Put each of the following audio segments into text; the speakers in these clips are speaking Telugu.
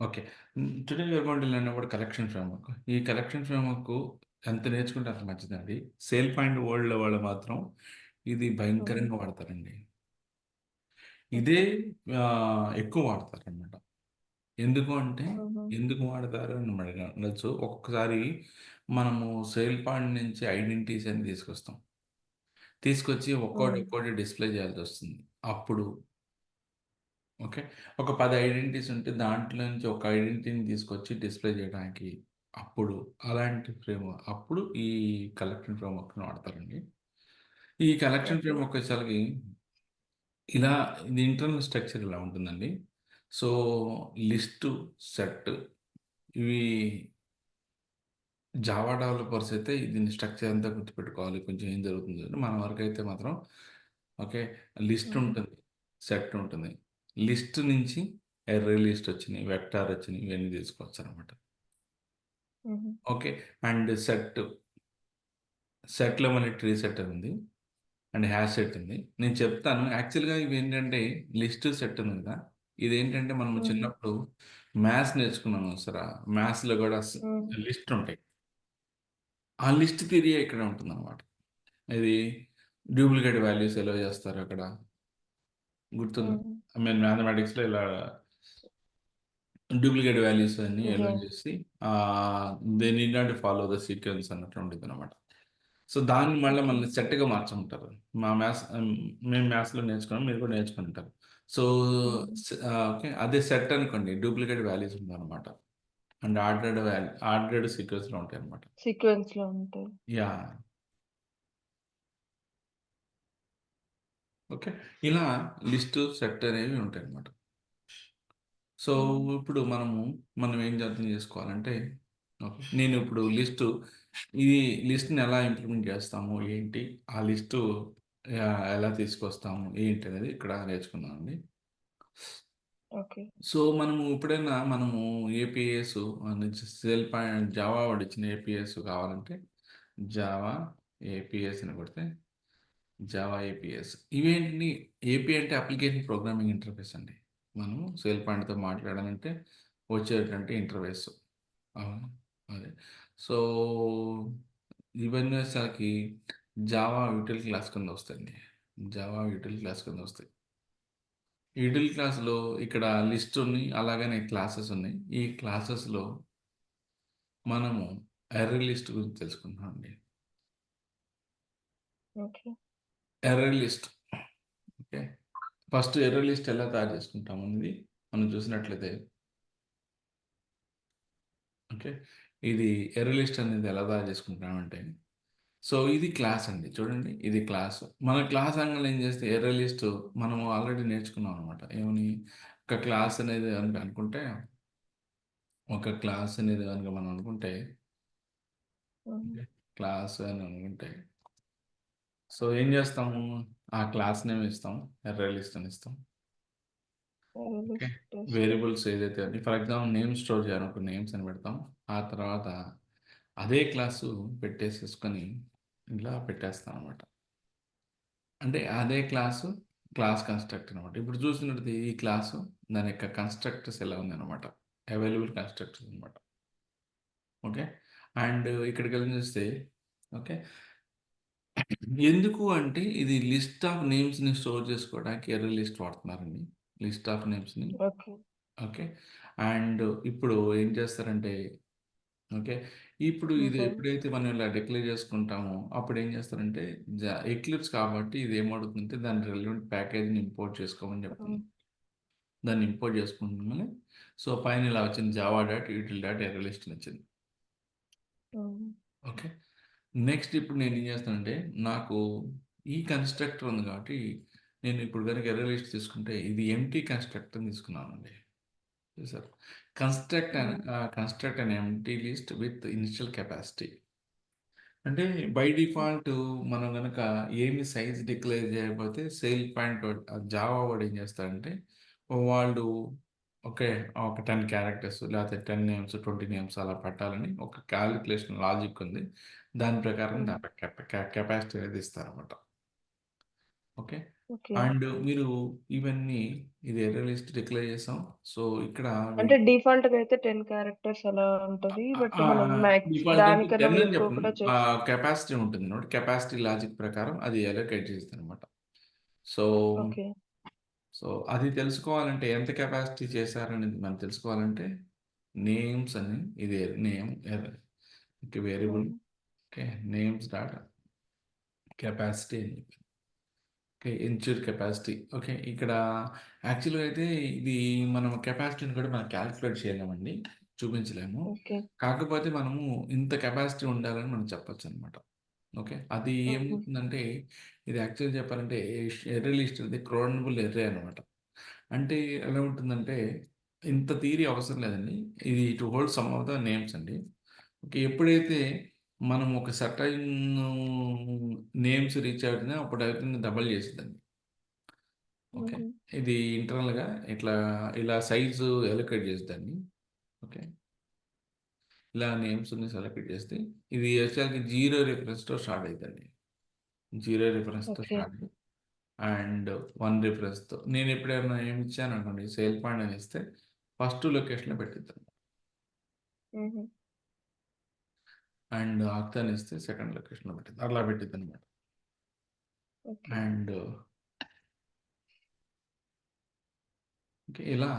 Okay. Today we are going to learn about collection framework. ఈ కలెక్షన్ ఫ్రేమ్‌వర్క్ ఎంత నేర్చుకుంటే అంత మంచిదండి. సేల్ పాయింట్ వరల్డ్‌లో వాళ్ళు మాత్రం ఇది హుహు. భయంకరంగా వాడతారండి. ఇదే ఓకే. ఎక్కువ వాడతారనమాట. ఎందుకు అంటే, హుహు. ఎందుకు వాడతారు అని అనొచ్చు. ఒక్కొక్కసారి మనము సేల్ పాయింట్ నుంచి ఐడెంటిటీస్ అని తీసుకొస్తాం. తీసుకొచ్చి ఒక్కోటి, హ్మ్. ఒక్కోటి డిస్‌ప్లే చేయాల్సొస్తుంది. అప్పుడు ఓకే. ఒక 10 ఐడెంటిటీస్ ఉంటే దాంట్లో నుంచి ఒక ఐడెంటిటీని తీసుకొచ్చి డిస్‌ప్లే చేయడానికి అప్పుడు అలాంటి అప్పుడు ఈ కలెక్షన్ ఫ్రేమ్‌వర్క్‌ని వాడతారండి. ఈ కలెక్షన్ ఓకే. ఫ్రేమ్‌వర్క్ వచ్చేసరికి ఇలా ఇది ఇంటర్నల్ స్ట్రక్చర్ ఇలా ఉంటుందండి. సో, లిస్టు, సెట్ ఇవి జావా డెవలపర్స్ అయితే దీని స్ట్రక్చర్ అంతా గుర్తుపెట్టుకోవాలి. కొంచెం ఏం జరుగుతుందంటే మన వరకైతే మాత్రం ఓకే. లిస్ట్ హుహు. ఉంటుంది. సెట్ ఉంటుంది. లిస్ట్ నుంచి ఎర్రే లిస్ట్ వచ్చినియి, వెక్టార్ వచ్చినియి ఇవన్నీ తీసుకోవచ్చనమాట. హుహు. ఓకే. అండ్ సెట్‌లో మళ్ళీ ట్రీ సెట్ అని ఉంది. అండ్ హ్యాష్ సెట్ ఉంది. నేను చెప్తాను. యాక్చువల్‌గా ఇవేంటంటే లిస్ట్, సెట్ ఉంది కదా! ఇదేంటంటే మనం హుహు. చిన్నప్పుడు మ్యాథ్స్ నేర్చుకున్నాం చూసారా? మ్యాథ్స్‌లో కూడా హ్మ్. లిస్ట్ ఉంటాయి. ఆ లిస్ట్ థియరీయే ఇక్కడ ఉంటుందనమాట. ఇది డూప్లికేట్ వాల్యూస్ ఎలో చేస్తారు అక్కడ. గుర్తుందా? హుహు. ఐ మీన్ మ్యాథమెటిక్స్‌లో ఇలా డూప్లికేట్ వాల్యూస్ అన్నీ ఎలో యాహ్! చేసి ఆహ్, they need not follow the sequence అన్నట్లు ఉండిద్దనమాట. సో, దాన్ని మళ్ళా ఓకే. మనల్ని సెట్‌గా మార్చమంటారు. మా మ్యాథ్స్ మేము మ్యాథ్స్‌లో నేర్చుకున్నాం. మీరు కూడా నేర్చుకుని సో, హ్మ్. ఓకే. అదే సెట్ అనుకోండి డూప్లికేట్ వాల్యూస్ ఉందనమాట. అండ్ ఆర్డర్డ్ సీక్వెన్స్‌లో ఉంటాయన్నమాట. సీక్వెన్స్‌లో ఉంటాయి. యాహ్! ఓకే. ఇలా లిస్ట్, సెట్ అనేవి ఉంటాయన్నమాట. సో, హ్మ్. ఇప్పుడు మనం ఏం అర్థం చేసుకోవాలంటే, ఓకే. నేను ఇప్పుడు ఈ లిస్ట్‌ని ఎలా ఇంప్లిమెంట్ చేస్తాము, ఏంటి? ఆ లిస్టు ఎలా తీసుకొస్తాము, ఏంటి అనేది ఇక్కడ నేర్చుకుందామండి. ఓకే. సో, మనము ఏపీఎస్ నుంచి సేల్ పాయింట్ జావా వాడిచ్చిన ఏపీఎస్ కావాలంటే, జావా ఏపీఎస్ అని కొడితే, జావా ఏపీఎస్ ఇవేంటి ఏపీ అంటే అప్లికేషన్ ప్రోగ్రామింగ్ ఇంటర్ఫేస్ అండి. మనము సేల్ పాయింట్‌తో మాట్లాడాలంటే వచ్చేటువంటి ఇంటర్ఫేస్. అవును. అదే. సో, ఇవన్నీ వచ్చేసరికి జావా యూటిల్ క్లాస్ కిందొస్తాయండి. జావా యూటిల్ క్లాస్ కిందొస్తాయి. యూటిల్ క్లాస్‌లో ఇక్కడ లిస్ట్ ఉన్నాయి. అలాగనే క్లాసెస్ ఉన్నాయి. ఈ క్లాసెస్‌లో మనము అర్రే లిస్ట్ గురించి తెలుసుకుందామండి. Okay. Array list okay. First error list ఎలా తయారు చేసుకుంటామనేది మనం చూసినట్లయితే ఓకే. ఇది ఎర్రర్ లిస్ట్ అనేది ఎలా తయారు చేసుకుంటామంటే సో, ఇది క్లాస్ అండి. చూడండి ఇది క్లాస్. మన క్లాస్ అనగానే ఏం చేస్తే ఎర్రర్ లిస్ట్ మనము ఆల్రెడీ నేర్చుకున్నాం అనమాట. ఏమని ఒక క్లాస్ అనేది గనుక అనుకుంటే ఒక క్లాస్ అనేది గనుక మనం అనుకుంటే హ్మ్. ఓకే. క్లాస్ అని అనుకుంటే సో, ఏం చేస్తాము ఆ క్లాస్ నేమ్ ఇస్తాం. ఎర్రర్ లిస్ట్ అని ఇస్తాం. ఓకే. List test. వేరియబుల్స్ ఏదైతే ఉంది ఫర్ ఎగ్జాంపుల్ నేమ్ స్టోర్ చేయాలనుకో నేమ్స్ అని పెడతాం. ఆ తర్వాత అదే క్లాసు పెట్టేసేసుకొని ఇలా పెట్టేస్తామనమాట. అంటే అదే క్లాస్ కన్‌స్ట్రక్ట్ అనమాట. ఇప్పుడు చూసినట్టయితే ఈ క్లాసు దాని యొక్క కన్‌స్ట్రక్టర్స్ ఎలా ఉందనమాట. అవైలబుల్ కన్‌స్ట్రక్టర్స్ అనమాట. ఓకే. అండ్ ఇక్కడికెళ్ళి చూస్తే ఓకే. ఎందుకు అంటే ఇది లిస్ట్ ఆఫ్ నేమ్స్‌ని స్టోర్ చేసుకోవడానికి ఎర్రర్ లిస్ట్ వాడుతున్నారండి. లిస్ట్ ఆఫ్ నేమ్స్‌ని. ఓకే. ఓకే. అండ్ ఇప్పుడు ఏం చేస్తారంటే ఓకే. ఇప్పుడు ఇది హుహు. ఎప్పుడైతే మనం ఇలా డిక్లేర్ చేసుకుంటామో అప్పుడేం చేస్తారంటే ఎక్లిప్స్ కాబట్టి ఇది ఏమడుగుతుందంటే దాని రిలవెంట్ ప్యాకేజ్‌ని ఇంపోర్ట్ చేసుకోమని హ్మ్. చెప్తుంది. దాన్ని ఇంపోర్ట్ చేసుకుంటంగానే సో, పైన ఇలా వచ్చింది Java dot util dot error list అని వచ్చింది. హ్మ్. ఓకే. నెక్స్ట్ ఇప్పుడు నేనేం చేస్తానంటే నాకు ఈ కన్‌స్ట్రక్టర్ ఉంది కాబట్టి నేను ఇప్పుడు గనుక ఎర్రర్ లిస్ట్ తీసుకుంటే ఇది ఎంప్టీ కన్‌స్ట్రక్టర్ తీసుకున్నానండి. చూసారా? హ్మ్. Construct an empty list with initial capacity. అంటే బై డిఫాల్ట్ మనం గనక ఏమి సైజ్ డిక్లేర్ చేయకపోతే సేల్ పాయింట్ జావా వాడు ఏం చేస్తాడంటే వాళ్ళు ఓకే. ఒక 10 క్యారెక్టర్స్ లేకపోతే 10 నేమ్స్, 20 నేమ్స్ అలా పెట్టాలని ఒక కాలిక్యులేషన్ లాజిక్ ఉంది. దాని ప్రకారం హ్మ్. దాని కెపాసిటీ అనేది ఇస్తారన్నమాట. ఓకే. ఓకే. అండ్ మీరు ఇవన్నీ ఇది ఎర్రర్ లిస్ట్ డిక్లేర్ చేసాం. సో, ఇక్కడ అంటే డిఫాల్ట్‌గా అయితే 10 క్యారెక్టర్స్ అలా ఉంటది. బట్ మనం డిఫాల్ట్ అంటే దానికన్నా 10 అని ఎక్కువ చెప్పను. కూడా కెపాసిటీ ఉంటుందన్నమాట. కెపాసిటీ లాజిక్ ప్రకారం అది అలోకేట్ చేస్తదనమాట. So, okay. సో అది తెలుసుకోవాలంటే ఎంత కెపాసిటీ చేశారనేది మనం తెలుసుకోవాలంటే నేమ్స్ అని ఇది నేమ్ ఓకే. వేరియబుల్ హ్మ్. ఓకే. నేమ్స్ డాట్ కెపాసిటీ అని చెప్పి. ఓకే. ఇన్‌చూర్ కెపాసిటీ. ఓకే. ఇక్కడ యాక్చువల్‌గా అయితే ఇది మనం కెపాసిటీని కూడా మనం కాలిక్యులేట్ చేయలేమండి. చూపించలేము. ఓకే. కాకపోతే మనము ఇంత కెపాసిటీ ఉండాలని మనం చెప్పొచ్చనమాట. ఓకే. అది హుహు. ఏమవుతుందంటే ఇది యాక్చువల్‌గా చెప్పాలంటే ఎర్రే లిస్ట్ అనేది క్రోనబుల్ ఎర్రే అనమాట. అంటే ఎలా ఉంటుందంటే ఇంత థియరీ అవసరం లేదండి. ఇది to hold some of the names అండి. ఓకే. ఎప్పుడైతే మనం ఒక సర్టైన్ నేమ్స్ రీచ్ అవుతుందో అప్పుడు అవుతుంది డబుల్ చేసిద్దండి. ఓకే. హుహు. ఇది ఇంటర్నల్‌గా ఇట్లా ఇలా సైజు అలోకేట్ చేసిద్దండి. ఓకే. ఇలా నేమ్స్‌ని సెలెక్ట్ చేస్తే ఇది వచ్చేసరికి 0 రిఫరెన్స్‌తో స్టార్ట్ అయిద్దండి. 0 రిఫరెన్స్‌తో ఓకే. స్టార్ట్ అయ్యి అండ్ 1 రిఫరెన్స్‌తో నేను ఎప్పుడైనా ఏమి ఇచ్చాననుకోండి సేల్ పాయింట్ అని ఇస్తే ఫస్ట్ లొకేషన్‌లో పెట్టిద్దండి. హుహు. అండ్ ఆక్ట్ అని ఇస్తే సెకండ్ లొకేషన్‌లో పెట్టిద్ది. అట్లా పెట్టిద్దనమాట. ఓకే. And okay. ఇలా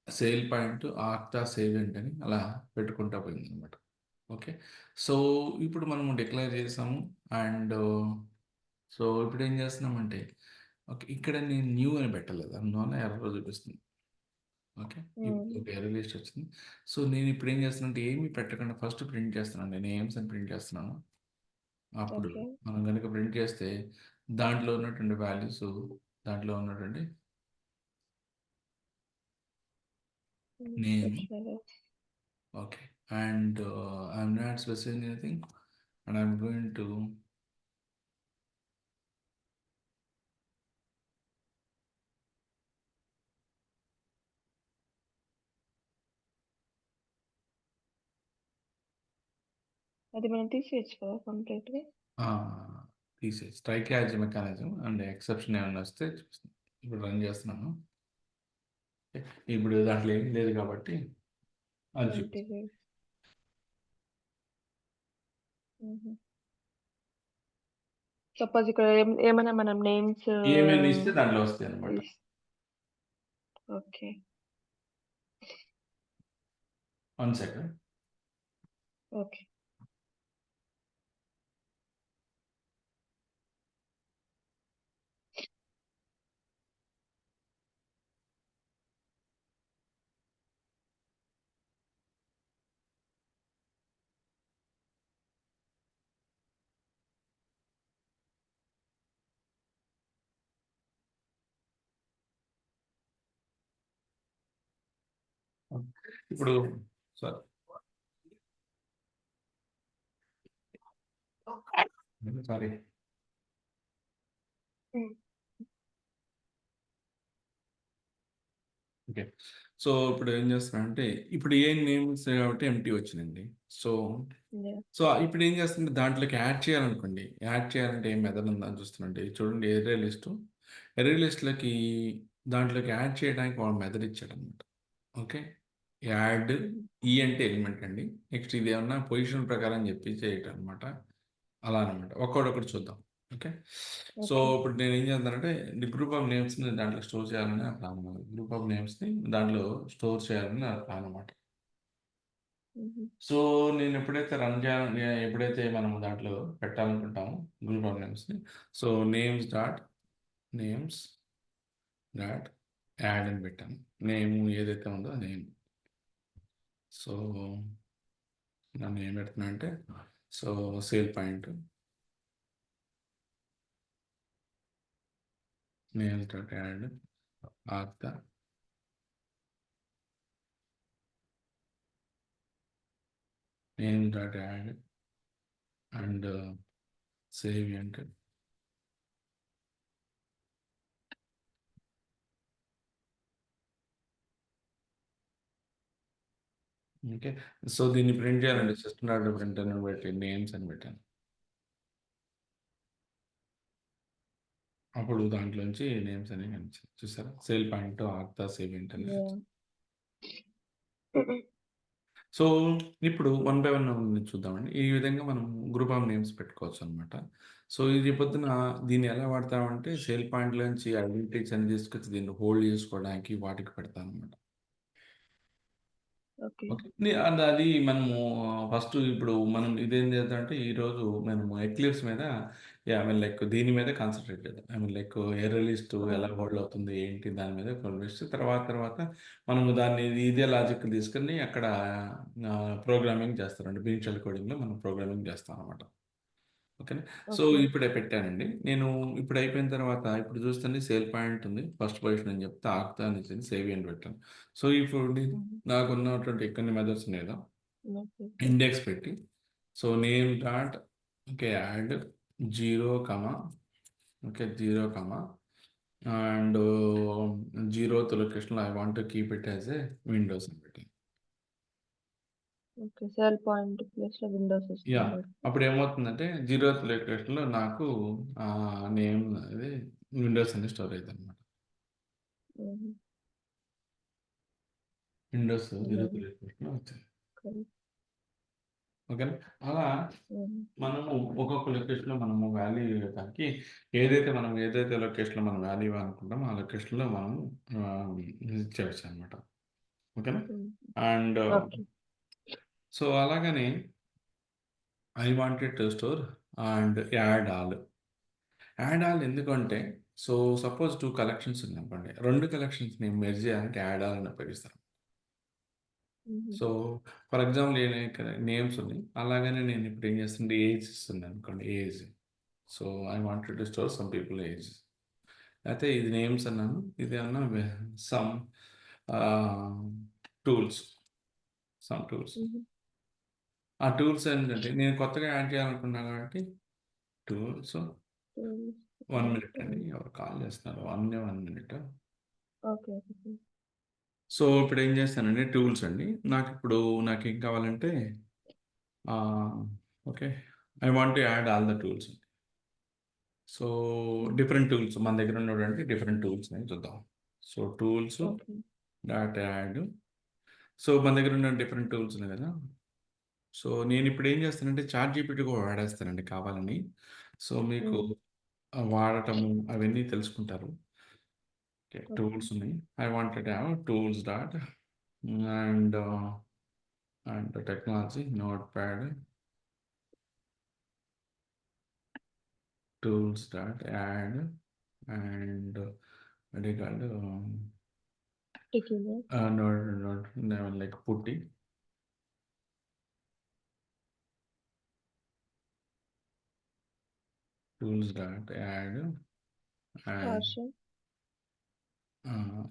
సేల్ పాయింట్, ఆక్టా సేవెంట్ అని అలా పెట్టుకుంటా పోయిందనమాట. ఓకే. సో, ఇప్పుడు మనము డిక్లేర్ చేసాము. అండ్ సో, ఇప్పుడేం చేస్తున్నామంటే ఓకే. ఇక్కడ నేను న్యూ అని పెట్టలేదు. అందువల్ల ఎర్రర్ చూపిస్తుంది. ఓకే. ఇప్పుడు హ్మ్. ఒక ఎర్రర్ లిస్ట్ వచ్చింది. సో, నేను ఇప్పుడు ఏం చేస్తున్నానంటే ఏమి పెట్టకుండా ఫస్ట్ ప్రింట్ చేస్తున్నాను. నేను నేమ్స్ అని ప్రింట్ చేస్తున్నాను. అప్పుడు ఓకే. మనం గనుక ప్రింట్ చేస్తే దాంట్లో ఉన్నటువంటి వాల్యూస్ దాంట్లో ఉన్నటువంటి హ్మ్. నేమ్ వచ్చినాయి. okay and I'm not specifying anything and I'm going to అది మనం తీసేయొచ్చు కదా కంప్లీట్‌గా? తీసే strike as mechanism and exception ఏమైనా వస్తే చూపిస్తాను. ఇప్పుడు రన్ చేస్తున్నాను. Okay. ఇప్పుడు దాంట్లో ఏం లేదు కాబట్టి అది చూపిస్తాను. డిలీట్. హుహు. సపోజ్ ఇక్కడ ఏమైనా మనం నేమ్స్ ఏమైనా ఇస్తే దాంట్లో వస్తాయి అనమాట. Is okay. 1 సెకండ్. ఓకే. ఇప్పుడు సారీ సారీ హ్మ్. ఓకే. సో, ఇప్పుడు ఏం చేస్తున్నానంటే ఇప్పుడు ఏ నేమ్స్ కాబట్టి ఎంప్టీ వచ్చిందండి. So yeah! సో, ఇప్పుడేం చేస్తుంటే దాంట్లోకి యాడ్ చేయాలనుకోండి. యాడ్ చేయాలంటే ఏం మెథడ్ ఉందని చూస్తున్నాండి. చూడండి ఎర్రే లిస్టు. ఎర్రే లిస్ట్‌లోకి దాంట్లోకి యాడ్ చేయడానికి వాడు మెథడ్ ఇచ్చాడనమాట. ఓకే. యాడ్ హుహు. ఈ అంటే ఎలిమెంట్ అండి. నెక్స్ట్ ఇదేమన్నా పొజిషన్ ప్రకారం చెప్పి చేయటం అనమాట. అలా అనమాట. ఒక్కోటొక్కటి చూద్దాం. ఓకే. So, okay. ఇప్పుడు నేనేం చేస్తానంటే ది గ్రూప్ ఆఫ్ నేమ్స్‌ని దాంట్లో స్టోర్ చేయాలని నా ప్లాన్ అనమాట. గ్రూప్ ఆఫ్ నేమ్స్‌ని దాంట్లో స్టోర్ చేయాలని నా ప్లాన్ అనమాట. హుహు. సో, నేను ఎప్పుడైతే రన్ చేయాలని ఎప్పుడైతే మనము దాంట్లో పెట్టాలనుకుంటామో గ్రూప్ ఆఫ్ నేమ్స్‌ని సో, నేమ్స్ డాట్ యాడ్ అని పెట్టాను. నేమ్ ఏదైతే ఉందో నేమ్. సో, దాన్ని ఏం పెడుతున్నా అంటే so, sale point names dot add ఆర్త names dot add and save అంటే ఓకే. సో, దీన్ని ప్రింట్ చేయాలండి. హ్మ్. సిస్టమ్ డాట్ ప్రింట్ అని పెట్టి నేమ్స్ అని పెట్టాను. అప్పుడు దాంట్లోంచి నేమ్స్ అనేవి కనిపించాయి. చూసారా? సేల్ పాయింట్, ఆర్తా, సేవియంట్ అనేది. యాహ్! సో, ఇప్పుడు వన్ బై వన్ చూద్దామండి. ఈ విధంగా మనం గ్రూప్ ఆఫ్ నేమ్స్ పెట్టుకోవచ్చనమాట. సో, ఈ రేపొద్దున దీన్ని ఎలా వాడతామంటే సేల్ పాయింట్‌లోంచి ఐడెంటిటీస్ అన్ని తీసుకొచ్చి దీన్ని హోల్డ్ చేసుకోవడానికి వాటికి పెడతాననమాట. ఓకే. ఓకే. అది మనము ఫస్ట్ ఇప్పుడు మనం ఇదేం చేద్దామంటే ఈరోజు మనము ఎక్లిప్స్ మీద ఐ మీన్ లైక్ దీని మీద కాన్సంట్రేట్ చేద్దాం. ఐ మీన్ లైక్ ఎర్ర లిస్ట్ ఆ! ఎలా హోల్డ్ అవుతుంది ఏంటి దాని మీద కొలిస్తే తర్వాత మనము దాన్ని ఇదే లాజిక్ తీసుకొని అక్కడ ప్రోగ్రామింగ్ చేస్తారండి. బీన్ షెల్ కోడింగ్‌లో మనం ప్రోగ్రామింగ్ చేస్తామనమాట. ఓకేనా. So, okay. ఇప్పుడే పెట్టానండి. నేను ఇప్పుడు అయిపోయిన తర్వాత ఇప్పుడు చూస్తుంటే సేల్ పాయింట్ ఉంది. ఫస్ట్ పొజిషన్ అని చెప్తే ఆక్తా అని ఇచ్చింది. సేవ్ అని పెట్టాను. సో, ఇప్పుడు హుహు. నాకున్నటువంటి కొన్ని మెథడ్స్ ఉన్నాయి కదా! ఓకే. ఇండెక్స్ పెట్టి so, name dot okay add 0, okay 0, and 0th లొకేషన్‌లో I want to keep it as a Windows అని పెట్టాను. ఓకే. సెల్ పాయింట్ ప్లేస్‌లో విండోస్ యాహ్! ఇస్తున్నారు. అప్పుడేమవుతుందంటే 0th లొకేషన్‌లో నాకు నేమ్ అది విండోస్ అని స్టోర్ అయిద్దనమాట. హుహు. Windows 0th yeah! లొకేషన్‌లో వచ్చింది. ఓకే. ఓకేనా. అలా హుహు. మనము ఒక్కొక్క లొకేషన్‌లో మనము వాల్యూ ఇవ్వడానికి ఏదైతే లొకేషన్‌లో మనం వాల్యూ ఇవ్వాలనుకుంటామో ఆ లొకేషన్‌లో మనము ఇచ్చేయొచ్చనమాట. ఓకేనా. హ్మ్. And okay. సో, అలాగని I wanted to store and add all. Add all ఎందుకంటే సో, సపోజ్ 2 కలెక్షన్స్ ఉన్నాయనుకోండి. 2 కలెక్షన్స్‌ని మెర్జ్ చేయాలంటే యాడ్ ఆల్ అని ఉపయోగిస్తాం. హుహు. సో, ఫర్ ఎగ్జాంపుల్ నేను ఇక్కడ నేమ్స్ ఉన్నాయి. అలాగనే నేను ఇప్పుడు ఏం చేస్తుంటే ఏజ్ ఇస్తున్నాననుకోండి age. So, I wanted to store some people age. అయితే ఇది నేమ్స్ అన్నాను. ఇదేమన్నా సమ్ ఆహ్, టూల్స్. Some tools. హుహు. ఆ టూల్స్ ఏంటంటే నేను కొత్తగా యాడ్ చేయాలనుకున్నా కాబట్టి టూల్స్ టూల్స్ 1 డాట్ మినిట్ అండి. ఎవరో కాల్ చేస్తున్నారు. 1 మినిట్. ఓకే. ఓకే. సో, ఇప్పుడేం చేస్తానంటే టూల్స్ అండి. నాకేం కావాలంటే ఆహ్, okay. I want to add all the tools. So, హ్మ్. డిఫరెంట్ టూల్స్ మన దగ్గర ఉన్నటువంటి డిఫరెంట్ టూల్స్‌ని చూద్దాం. So, tools okay. Dot add. So, మన దగ్గర ఉన్న డిఫరెంట్ టూల్స్ ఉన్నాయి కదా! సో, నేనిప్పుడు ఏం చేస్తానంటే చాట్‌జీపీటీ కూడా వాడేస్తానండి కావాలని. సో, మీకు హ్మ్. వాడటము అవన్నీ తెలుసుకుంటారు. ఓకే. ఓకే. టూల్స్ ఉన్నాయి. I wanted to have tools dot and technology Notepad tools dot add and what do you call sticky note. not like putty tools dot add and PowerShell.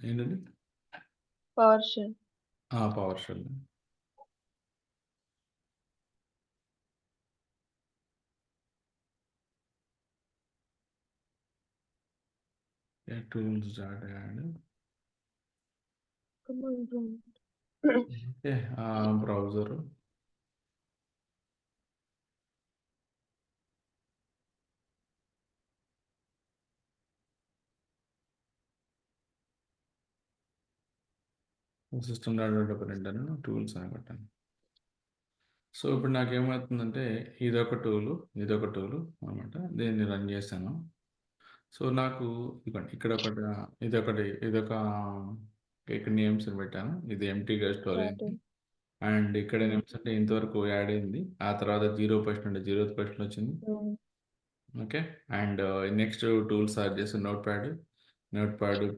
ఏంటది PowerShell. PowerShell tools dot add command prompt. Okay browser system dot development అని టూల్స్ అని కొట్టాను. సో ఇప్పుడు నాకేమవుతుందంటే ఇదొక టూలు అనమాట. దీన్ని రన్ చేశాను. సో నాకు ఇదిగోండి ఇక్కడ నేమ్స్ అని పెట్టాను. ఇది ఎంప్టీగా స్టోర్ అయింది. స్టార్టింగ్. అండ్ ఇక్కడ హ్మ్. నేమ్స్ అంటే ఇంతవరకు యాడ్ అయింది. ఆ తర్వాత 0% ఉండే 0th పొజిషన్ వచ్చింది. హ్మ్. Okay. And next tools search చేసి నోట్‌ప్యాడ్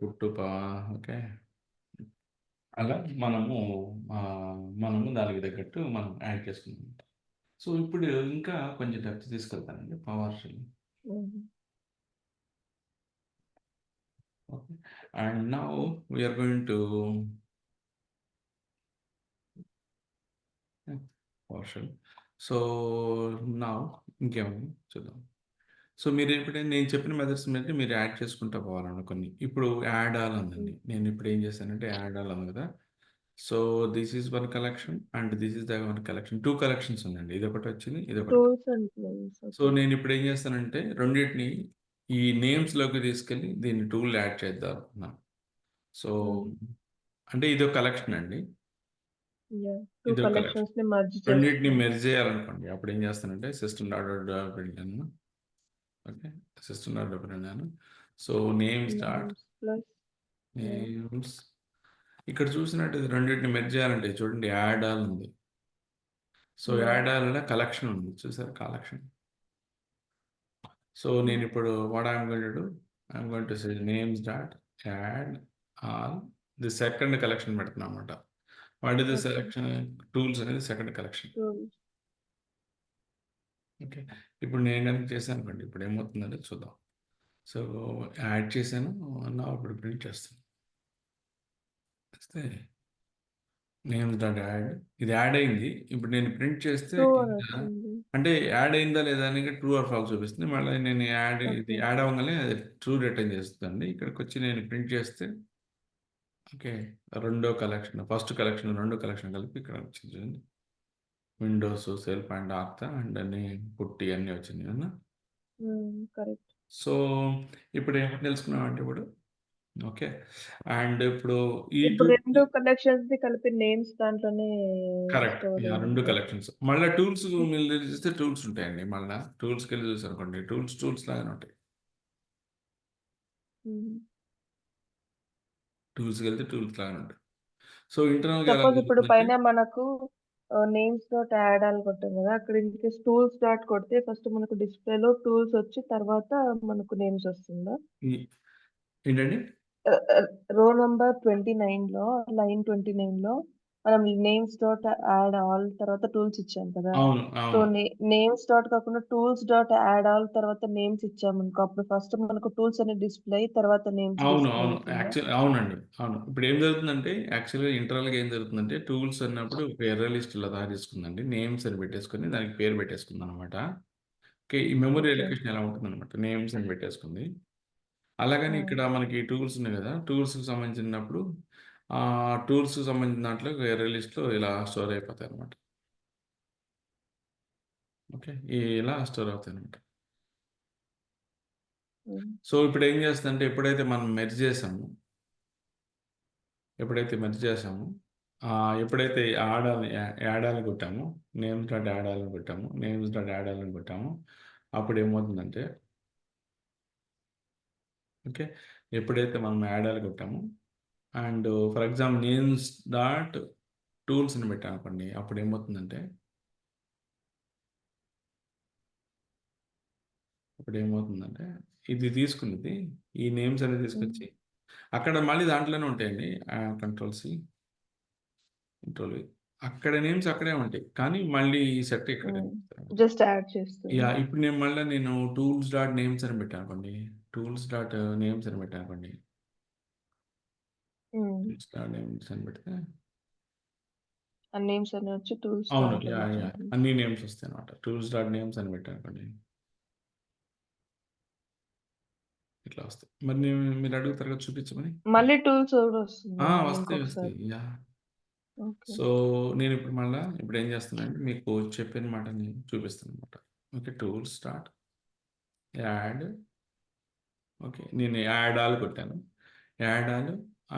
పుట్టు ఓకే. అలా మనము దానికి తగ్గట్టు మనం యాడ్ చేసుకున్నాం. సో ఇప్పుడు ఇంకా కొంచెం డెప్త్ తీసుకెళ్తానండి పవర్ షెల్. హుహు. Okay. And now we are going to power so now ఇంకేముంది చూద్దాం. సో మీరు ఎప్పుడైనా నేను చెప్పిన మెథడ్స్ మీద మీరు యాడ్ చేసుకుంటా పోవాలండి కొన్ని. ఇప్పుడు యాడ్ ఆల్ ఉందండి. హ్మ్. నేను ఇప్పుడు ఏం చేశానంటే యాడ్ ఆల్ ఉంది కదా! So this is one collection and this is the one collection. 2 collections ఉందండి. ఇదొకటి వచ్చింది. ఇదొకటి. Tools and place. So okay. నేను ఇప్పుడు ఏం చేస్తానంటే రెండిటిని ఈ నేమ్స్లోకి తీసుకెళ్ళి దీన్ని టూల్ యాడ్ చేద్దాం అనుకున్నాను. సో అంటే ఇదో కలెక్షన్ అండి. టూ ఇదో కలెక్షన్ కలెక్షన్స్ ని మర్జ్ రెండింటిని చేస్తాం. మెర్జ్ చేయాలనుకోండి. అప్పుడు ఏం చేస్తానంటే సిస్టమ్ డాట్ డాట్ వెళ్ళాను. ఓకే, సిస్టమ్ డాట్ డాట్ వెళ్ళాను. So names dot plus names ఇక్కడ చూసినట్టు రెండింటిని మెర్జ్ చేయాలంటే చూడండి, యాడ్ ఆల్ ఉంది. సో యాడ్ ఆల్ కలెక్షన్ ఉంది, చూసారు కలెక్షన్. సో నేను ఇప్పుడు what I'm going to do, I'm going to say names dot add all the second collection పెడుతున్నాం అనమాట. What is the selection tools అనేది సెకండ్ కలెక్షన్. ఓకే, ఇప్పుడు నేను కనుక చేశాను అనుకోండి, ఇప్పుడు ఏమవుతుందంటే చూద్దాం. సో యాడ్ చేశాను, నా ఇప్పుడు ప్రింట్ చేస్తాను. వస్తే నేమ్స్ డాట్ యాడ్, ఇది యాడ్ అయింది. ఇప్పుడు నేను ప్రింట్ చేస్తే అంటే యాడ్ అయిందా లేదా అని ట్రూ ఆర్ ఫాల్స్ చూపిస్తుంది. మళ్ళీ నేను ఇది యాడ్ అవ్వగానే అది ట్రూ రిటర్న్ చేస్తుంది. ఇక్కడికి వచ్చి నేను ప్రింట్ చేస్తే ఓకే, రెండో కలెక్షన్, ఫస్ట్ కలెక్షన్ రెండో కలెక్షన్ కలిపి ఇక్కడ వచ్చింది చూడండి. విండోస్, సెల్ఫ్ అండ్ ఆర్తా అండ్ అన్ని పుట్టి అన్నీ వచ్చింది కదా. కరెక్ట్. సో ఇప్పుడు ఏం తెలుసుకున్నాం అంటే ఇప్పుడు ఓకే, అండ్ ఇప్పుడు ఈ రెండు కలెక్షన్స్ ని కలిపి నేమ్స్ దాంట్లోనే కరెక్ట్, రెండు కలెక్షన్స్. మళ్ళీ టూల్స్ మీరు చూస్తే టూల్స్ ఉంటాయండి. మళ్ళీ టూల్స్కి వెళ్ళి చూసారనుకోండి, టూల్స్ లాగానే ఉంటాయి. టూల్స్కి వెళ్తే టూల్స్ లాగానే ఉంటాయి. సో ఇంటర్నల్గా సపోజ్ ఇప్పుడు పైన మనకు నేమ్స్ డాట్ యాడ్ అని కొట్టాం కదా, అక్కడ ఇన్కేస్ టూల్స్ డాట్ కొడితే ఫస్ట్ మనకు డిస్ప్లేలో టూల్స్ వచ్చి తర్వాత మనకు నేమ్స్ వస్తుందా? ఏంటండి? రో నంబర్ 29లో లైన్ 29లో మనం నేమ్స్ డాట్ యాడ్ ఆల్ తర్వాత టూల్స్ ఇచ్చాం కదా. అవును, సో అవును, నేమ్స్ డాట్ కాకుండా టూల్స్ డాట్ యాడ్ ఆల్ తర్వాత నేమ్స్ ఇచ్చామనుకో, అప్పుడు ఫస్ట్ మనకు టూల్స్ అనే డిస్ప్లే తర్వాత నేమ్స్ అవును, డిస్ప్లే అవును, అవుతుందా? యాక్చువల్ అవునండి, అవును. ఇప్పుడు ఏం జరుగుతుందంటే యాక్చువల్గా ఇంటర్నల్గా ఏం జరుగుతుందంటే టూల్స్ అన్నప్పుడు ఒక ఎర్ర లిస్ట్ ఇలా తయారు చేసుకుందండి. నేమ్స్ అని పెట్టేసుకొని దానికి పేరు పెట్టేసుకుంది అనమాట. ఓకే, ఈ మెమరీ ఎలొకేషన్ ఎలా ఉంటుంది అనమాట, నేమ్స్ అని పెట్టేసుకుంది. అలాగని ఇక్కడ మనకి టూల్స్ ఉన్నాయి కదా, టూల్స్కి సంబంధించినప్పుడు ఆ టూల్స్కి సంబంధించిన దాంట్లో ఎర్ర లిస్ట్లో ఇలా స్టోర్ అయిపోతాయి అనమాట. ఓకే, ఇలా స్టోర్ అవుతాయి అనమాట. సో ఇప్పుడు ఏం చేస్తుందంటే ఎప్పుడైతే మనం మెర్జ్ చేసామో ఎప్పుడైతే యాడాలని కొట్టామో, నేమ్స్ డాట్ యాడాలని కొట్టామో, నేమ్స్ డాట్ యాడాలని కొట్టామో, అప్పుడు ఏమవుతుందంటే ఓకే, ఎప్పుడైతే మనం యాడాలు కొట్టామో and for example names dot tools అని పెట్టాను అనుకోండి, అప్పుడు ఏమవుతుందంటే ఇది తీసుకున్నది ఈ నేమ్స్ అనేది తీసుకొచ్చి అక్కడ మళ్ళీ దాంట్లోనే ఉంటాయండి. కంట్రోల్ సి, కంట్రోల్ వి, అక్కడ నేమ్స్ అక్కడే ఉంటాయి, కానీ మళ్ళీ ఈ సెట్ ఇక్కడ జస్ట్ యాడ్ చేస్తుంది. యా, ఇప్పుడు నేను టూల్స్ డాట్ నేమ్స్ అని పెట్టాను అనుకోండి, టూల్స్ డాట్ నేమ్స్ అని పెట్టాను అనుకోండి, టూల్స్ డాట్ నేమ్స్ అని పెడితే నేమ్స్ అని వచ్చి టూల్స్ అవును, యా యా అన్ని నేమ్స్ వస్తాయి అనమాట. టూల్స్ డాట్ నేమ్స్ అని పెట్టాను అనుకోండి, ఇట్లా వస్తాయి. మరి మీరు అడుగుతారు కదా చూపించమని. మళ్ళీ టూల్స్ కూడా వస్తుంది వస్తాయి యా. ఓకే. సో నేను ఇప్పుడు ఏం చేస్తున్నానంటే మీకు చెప్పిన మాటని చూపిస్తాను అనమాట. Okay, tools start add. Okay, నేను యాడ్ ఆల్ కొట్టాను, యాడ్ ఆల్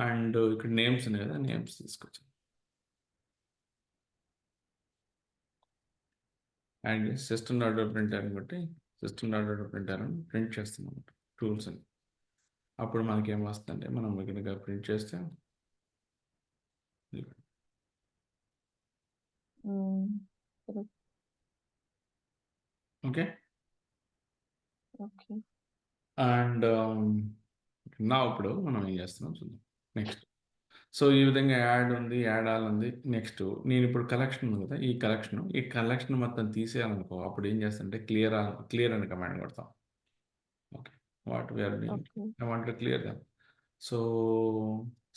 అండ్ ఇక్కడ నేమ్స్ ఉన్నాయి కదా, నేమ్స్ తీసుకొచ్చాను అండ్ సిస్టమ్ డాట్ ప్రింటర్ అని బట్టి సిస్టమ్ డాట్ ప్రింటర్ అని ప్రింట్ చేస్తాం అనమాట టూల్స్ అని. అప్పుడు మనకి ఏం వస్తుందంటే మనం దగ్గరగా ప్రింట్ చేస్తే ఓకే. అండ్ నా ఇప్పుడు మనం ఏం చేస్తున్నాం చూద్దాం నెక్స్ట్. సో ఈ విధంగా యాడ్ ఉంది, యాడ్ ఆల్ ఉంది. నెక్స్ట్ నేను ఇప్పుడు కలెక్షన్ ఉంది కదా, ఈ కలెక్షన్ మొత్తం తీసేయాలనుకో, అప్పుడు ఏం చేస్తానంటే క్లియర్ అని కమాండ్ కొడతాం. Okay, what we're doing, I want to clear them. So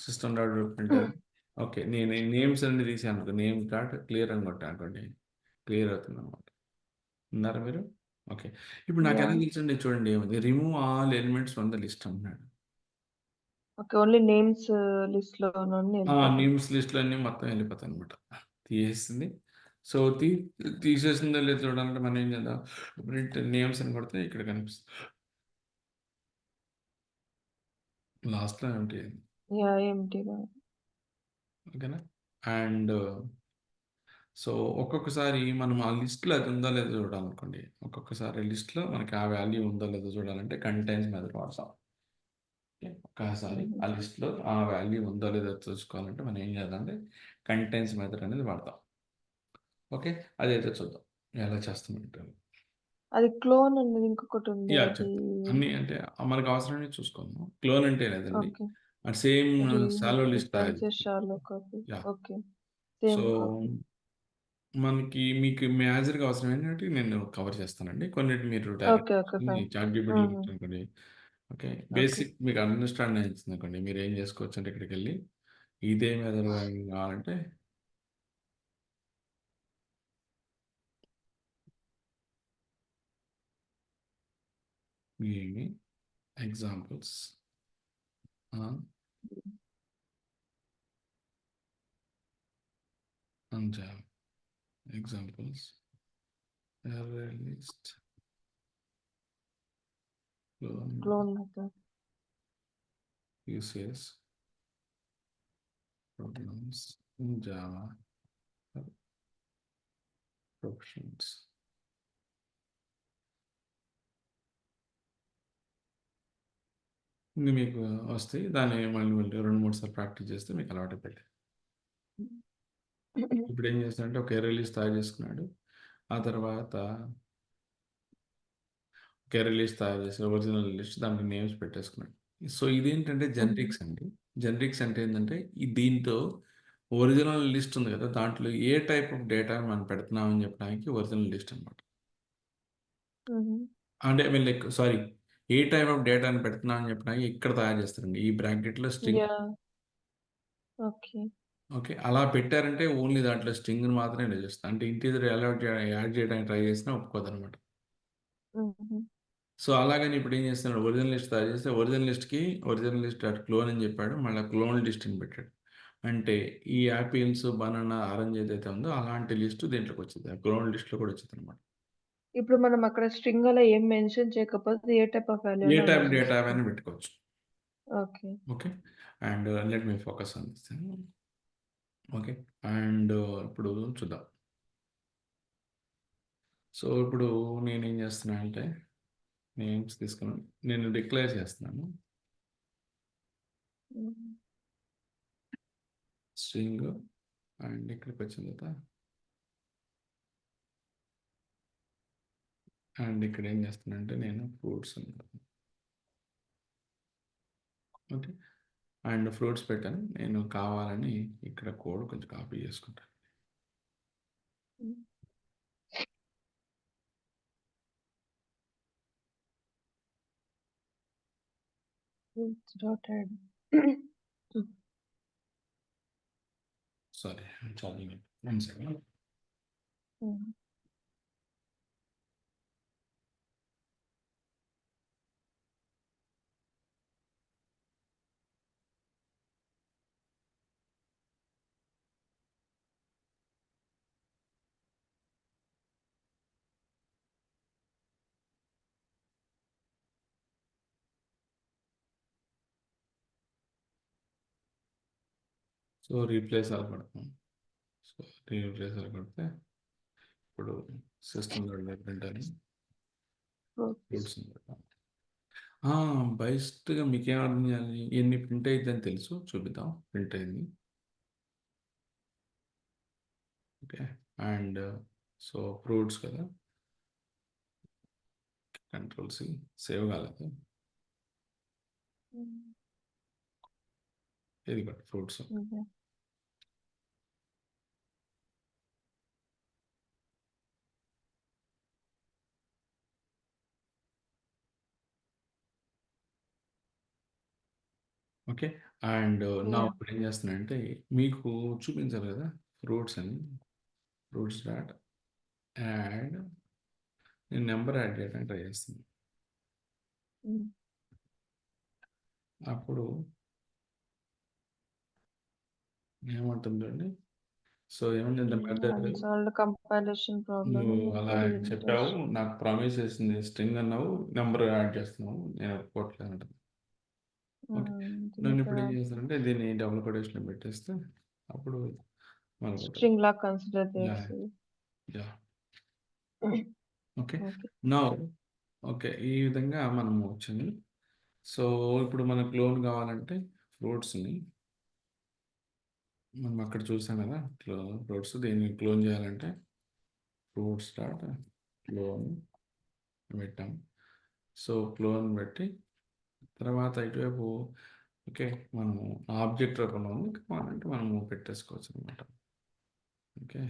system dot printer. Okay, నేను నేమ్స్ అన్ని తీసాను అనుకో, నేమ్స్ డాట్ క్లియర్ అని కొట్టాను అనుకోండి, క్లియర్ అవుతుంది అనమాట. ఉన్నారా మీరు? ఓకే, ఇప్పుడు నాకు ఎలా తెలుసండి, చూడండి ఏముంది, remove all elements from the list అన్నాడు. ఓకే, ఓన్లీ నేమ్స్ లిస్ట్ లో నేమ్స్ లిస్ట్లో అన్నీ మొత్తం వెళ్ళిపోతాయి అనమాట. తీసేసింది. సో తీసేసిందో లేదు చూడాలంటే మనం ఏం చేద్దాం, ప్రింట్ నేమ్స్ అని కొడితే ఇక్కడ కనిపిస్తుంది. లాస్ట్‌లో ఎంప్టీ. యాహ్! ఎంప్టీగా. ఓకేనా? అండ్ సో, ఒక్కొక్కసారి మనం ఆ లిస్ట్‌లో అది ఉందా లేదో చూడాలనుకోండి. ఒక్కొక్కసారి లిస్ట్‌లో మనకి ఆ వాల్యూ ఉందో లేదో చూడాలంటే కంటెంట్స్ మెథడ్ వాడతాం. ఓకే. ఒక్కసారి హుహు. ఆ లిస్ట్‌లో ఆ వాల్యూ ఉందో లేదో చూసుకోవాలంటే మనం ఏం చేయాలంటే కంటెంట్స్ మెథడ్ అనేది వాడతాం. ఓకే. అదైతే చూద్దాం. ఎలా చేస్తామంటే అది క్లోన్ అనేది ఇంకొకటుంది. యాహ్! అది చెప్తా. అన్నీ అంటే మనకు అవసరమైనవి చూసుకోము. క్లోన్ అంటే లేదండి. ఓకే. సేమ్ సాలో రీహెచ్, లిస్ట్ తయారు రిఫరెన్సెస్, చేస్తాం. Shallow copy. Yeah! Okay. So, same copy. మీకు మేజర్‌గా అవసరమైనటివి నేను కవర్ చేస్తానండి. కొన్నిటిని మీరు ఓకే. డైరెక్ట్‌గా ఓకే. ఈ ఫైన్. చాట్‌జీపీటీలో హుహు. పెట్టారనుకోండి. ఓకే. ఓకే. బేసిక్ మీకు అండర్‌స్టాండింగ్ అయిందనుకోండి. మీరేం చేసుకోవచ్చంటే ఇక్కడికెళ్ళి ఇదే మెథడ్‌గా కావాలంటే give me examples on Java. Examples array list clone clone method. Usage programs in Java professionals. ఇంక మీకు వస్తాయి. దాన్ని మళ్ళీ మళ్ళీ 2, 3 సార్లు ప్రాక్టీస్ చేస్తే మీకు అలవాటైపోద్ది. ఇప్పుడేం చేస్తాడంటే ఒక ఎర్రే లిస్ట్ తయారు చేసుకున్నాడు. ఆ తర్వాత ఒక ఎర్రే లిస్ట్ తయారు చేసి ఒరిజినల్ లిస్ట్ దానికి నేమ్స్ పెట్టేసుకున్నాడు. సో, ఇదేంటంటే హుహు. జనరిక్స్ అండి. జనరిక్స్ అంటే ఏంటంటే దీంతో ఒరిజినల్ లిస్ట్ ఉంది కదా! దాంట్లో ఏ టైప్ ఆఫ్ డేటా మనం పెడుతున్నాం అని చెప్పడానికి ఒరిజినల్ లిస్ట్ అనమాట. హుహు. అంటే I mean like sorry A type of డేటాని పెడుతున్నాం అని చెప్పడానికి ఇక్కడ తయారు చేస్తారండి. ఈ బ్రాకెట్‌లో స్ట్రింగ్. యాహ్! ఓకే. ఓకే. అలా పెట్టారంటే ఓన్లీ దాంట్లో స్ట్రింగ్‌ని మాత్రమే యూజ్ చేస్తాం. అంటే ఇంటిజర్ యాడ్ చేయడానికి ట్రై చేసినా ఒప్పుకోదనమాట. హుహు. సో, అలాగని ఇప్పుడేం చేస్తున్నాడు ఒరిజినల్ లిస్ట్ తయారు చేస్తే ఒరిజినల్ లిస్ట్ డాట్ క్లోన్ అని చెప్పాడు. మళ్ళా క్లోన్ లిస్ట్ అని పెట్టాడు. అంటే ఈ యాపిల్స్, బనానా, ఆరెంజ్ ఏదైతే ఉందో అలాంటి లిస్ట్ దీంట్లోకి వచ్చింది. ఆ క్లోన్ లిస్ట్‌లో కూడా వచ్చిందనమాట. ఇప్పుడు మనం అక్కడ స్ట్రింగ్ అలా ఏం మెన్షన్ చేయకపోతే ఏ టైప్ ఆఫ్ వాల్యూ ఏ అయినా అలో టైప్ డేటా చేసుకో అయినా పెట్టుకోవచ్చు. Okay. Okay. And let me focus on this thing. Okay. And ఇప్పుడు చూద్దాం. సో, ఇప్పుడు నేనేం చేస్తున్నా అంటే నేమ్స్ తీసుకున్నాను. నేను డిక్లేర్ చేస్తున్నాను. హుహు. స్ట్రింగ్ అండ్ ఇక్కడికొచ్చిన తర్వాత అండ్ ఇక్కడ ఏం చేస్తున్నానంటే నేను ఫ్రూట్స్ అని ఓకే. అండ్ ఫ్రూట్స్ పెట్టాను. నేను కావాలని ఇక్కడ కోడ్ కొంచెం కాపీ చేసుకుంటాను. Hmm. Fruits dot add. Hmm. Sorry charging. One second. Hmm. So, replace all కొడతాం. సో, రీప్లేస్ ఆల్ కొడితే ఇప్పుడు సిస్టమ్‌లో ప్రింట్ అని ఫ్రూట్స్. ఫ్రూట్స్ అని పెడతాం. బెస్ట్‌గా మీకేం అర్థం చేయాలి? ఎన్ని ప్రింట్ అయిద్దని తెలుసు చూపిద్దాం. ప్రింట్ అయింది. ఓకే. అండ్ సో, ఫ్రూట్స్ కదా! కంట్రోల్ సి సేవ్ కాలేదు. హ్మ్. ఇదిగో ఫ్రూట్స్. ఓకే. ఓకే. అండ్ నా యాహ్! ఇప్పుడు ఏం చేస్తున్నానంటే మీకు చూపించాలి కదా! ఫ్రూట్స్ అని. ఫ్రూట్స్ డాట్ యాడ్ నేను నంబర్ యాడ్ చేయడానికి ట్రై చేస్తున్నాను. హ్మ్. అప్పుడు ఏమంటుందండి? సో, ఏమన్నా the method unsolved compilation problem నువ్వు అన్నట్టు అలా చెప్పావు. రీఇంటర్స్ నాకు ప్రామిస్ చేసింది స్ట్రింగ్ అన్నావు. నంబర్ యాడ్ చేస్తున్నావు. నేను ఒప్పుకోవట్లేదు అంటుంది. ఓకే. దీన్ని నేను ఇక్కడ ఇప్పుడు ఏం చేస్తానంటే దీన్ని డబుల్ కొటేషన్‌లో పెట్టేస్తే అప్పుడు మనకుంటది. స్ట్రింగ్ లాగా కన్సిడర్ యాహ్! చేసి yeah! Okay. Okay. Now okay. ఈ విధంగా మనము వచ్చింది. సో, ఇప్పుడు మనకు క్లోన్ కావాలంటే ఫ్రూట్స్‌ని మనం అక్కడ చూసాం కదా! ఫ్రూట్స్ దీన్ని క్లోన్ చేయాలంటే ఫ్రూట్స్ డాట్ క్లోన్ పెట్టాం. సో, క్లోన్ పెట్టి తర్వాత ఇటువైపు ఓకే. మనము ఆబ్జెక్ట్ రూపంలో ఉంది. కావాలంటే మనము పెట్టేసుకోవచ్చనమాట. ఓకే.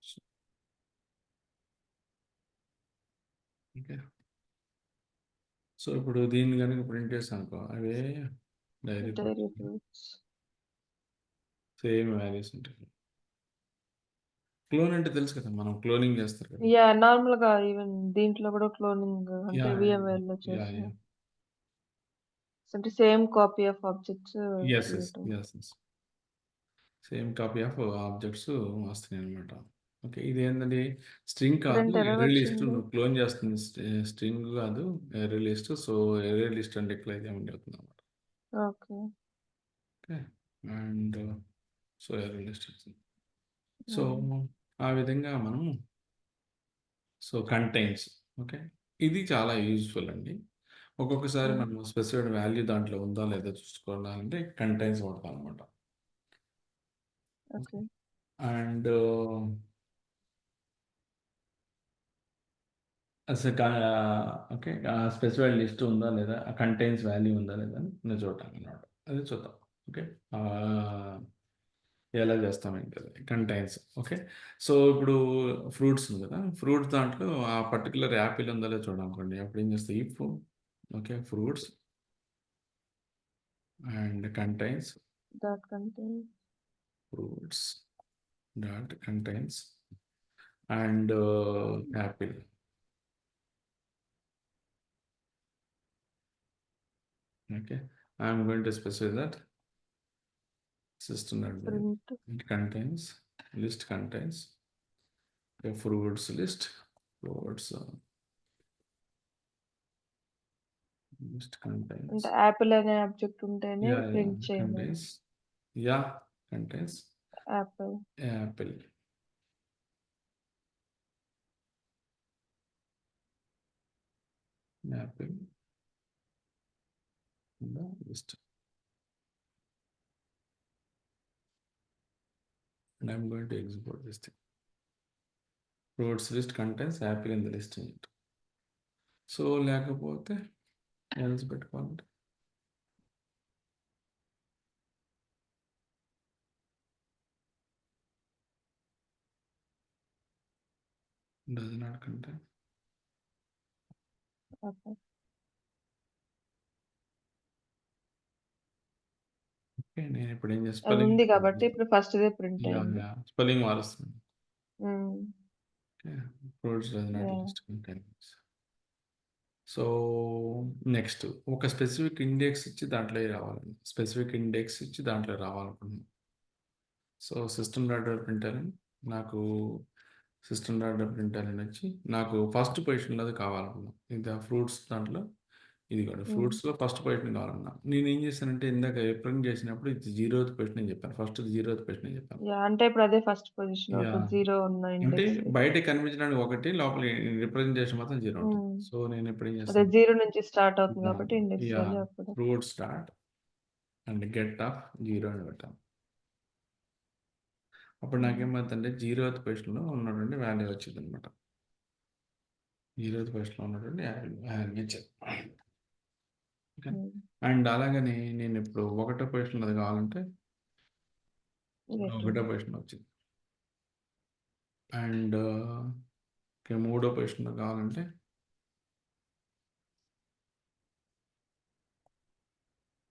So, okay. సో, ఇప్పుడు దీన్ని గనుక ప్రింట్ చేశాననుకో అవే dairy dairy fruits fruits. Same values ఉంటాయి. క్లోన్ అంటే తెలుసు కదా! మనం క్లోనింగ్ చేస్తారు కదా! యాహ్! నార్మల్‌గా ఈవెన్ దీంట్లో కూడా క్లోనింగ్ అంటే యాహ్! VMware‌లో యాహ్! చేసిన. యాహ్! అంటే same copy of objects yes. Yes. Create అవుతాయి. Yes. Yes. Same copy of objects వస్తున్నాయన్నమాట. ఓకే. ఇదేంటండి స్ట్రింగ్ కాదు. ఇక్కడేంటి ఎర్రర్ ఎర్రే లిస్ట్ వచ్చింది? నువ్వు క్లోన్ చేస్తుంది స్ట్రింగ్ కాదు. Array list. So, array list అని డిక్లేర్ చేయమని చెప్తుందన్నమాట. Okay. Okay. And so, array list వచ్చింది. So, hmm. ఆ విధంగా మనము సో, కంటైన్స్ ఓకే. ఇది చాలా యూజ్‌ఫుల్ అండి. ఒక్కొక్కసారి హ్మ్. మనం స్పెసిఫైడ్ వాల్యూ దాంట్లో ఉందా లేదా చూసుకోవాలంటే కంటైన్స్ వాడతామన్నమాట. ఓకే. అండ్ అసలు ఓకే. స్పెసిఫైడ్ లిస్ట్ ఉందా లేదా? కంటైన్స్ వాల్యూ ఉందా లేదా అని చూడటానికన్నమాట. అది చూద్దాం. ఓకే. ఆహ్, ఎలా చేస్తాం ఏంటది కంటైన్స్ ఓకే. సో, ఇప్పుడు ఫ్రూట్స్ ఉంది కదా! ఫ్రూట్స్ దాంట్లో ఆ పర్టిక్యులర్ యాపిల్ ఉందో లేదో చూడాలనుకోండి. అప్పుడు ఏం చేస్తా if okay. Fruits and contains dot contain. Fruits dot contains and Apple. Okay. I'm going to specify that system.out. Print. It contains list contains a fruits list. Fruits list అంటే contains యాపిల్ అనే ఆబ్జెక్ట్ ఉంటేనే yeah ప్రింట్ చేయమని. contains yeah contains Apple. apple apple in the list. And I'm going to export this thing. Fruits list contains apple in the list. So లేకపోతే else పెట్టుకోవాలంటే does not contain. Okay. Okay. నేను ఇప్పుడు ఏం చేస్తా అది స్పెల్లింగ్ ఉంది కాబట్టి ఇప్పుడు ఫస్ట్‌దే ప్రింట్ యాహ్! అయింది. యాహ్! స్పెల్లింగ్ మారుస్తున్నాను. హ్మ్. Okay. Fruits does not yeah! List contains. So, next ఒక స్పెసిఫిక్ ఇండెక్స్ ఇచ్చి దాంట్లోకి రావాలండి. స్పెసిఫిక్ ఇండెక్స్ ఇచ్చి దాంట్లో రావాలనుకుంటున్నాను. సో, సిస్టమ్ డాట్ ప్రింట్ఎల్ఎన్ నాకు సిస్టమ్ డాట్ ప్రింట్ఎల్ఎన్ వచ్చి నాకు ఫస్ట్ పొజిషన్‌లోది కావాలనుకున్నా. ఇది ఫ్రూట్స్ దాంట్లో ఇదిగోండి హ్మ్. ఫ్రూట్స్‌లో ఫస్ట్ పొజిషన్ కావాలన్నా. నేనేం చేశానంటే ఇందాక ప్రింట్ చేసినప్పుడు ఇది 0th పొజిషన్ అని చెప్పాను. ఫస్ట్‌ది 0th పొజిషన్ అని చెప్పాను. యాహ్! అంటే ఇప్పుడు అదే ఫస్ట్ పొజిషన్ యాహ్! అవుతది. 0 ఉన్న అంటే ఇండెక్స్‌ది. బయటకి కనిపించడానికి ఒకటి, లోపల రిప్రజెంటేషన్ మాత్రం 0 ఉంటుంది. హ్మ్. సో, నేను ఇప్పుడు ఏం అదే చేస్తాను 0 నుంచి స్టార్ట్ అవుతుంది యాహ్! కాబట్టి ఇండెక్స్ యాహ్! వాల్యూ అప్పుడు. Fruit start and get off 0 అని పెట్టాను. అప్పుడు హ్మ్. నాకేమవుతుందంటే 0th పొజిషన్‌లో ఉన్నటువంటి వాల్యూ వచ్చిందనమాట. 0th పొజిషన్‌లో ఉన్నటువంటి వాల్యూ ఇచ్చాను. ఓకే. హ్మ్. అండ్ అలాగని నేను ఇప్పుడు ఒకటో పొజిషన్‌లో అది కావాలంటే గెట్ ఒకటో పొజిషన్‌లో వచ్చింది. And okay. మూడో పొజిషన్‌లో కావాలంటే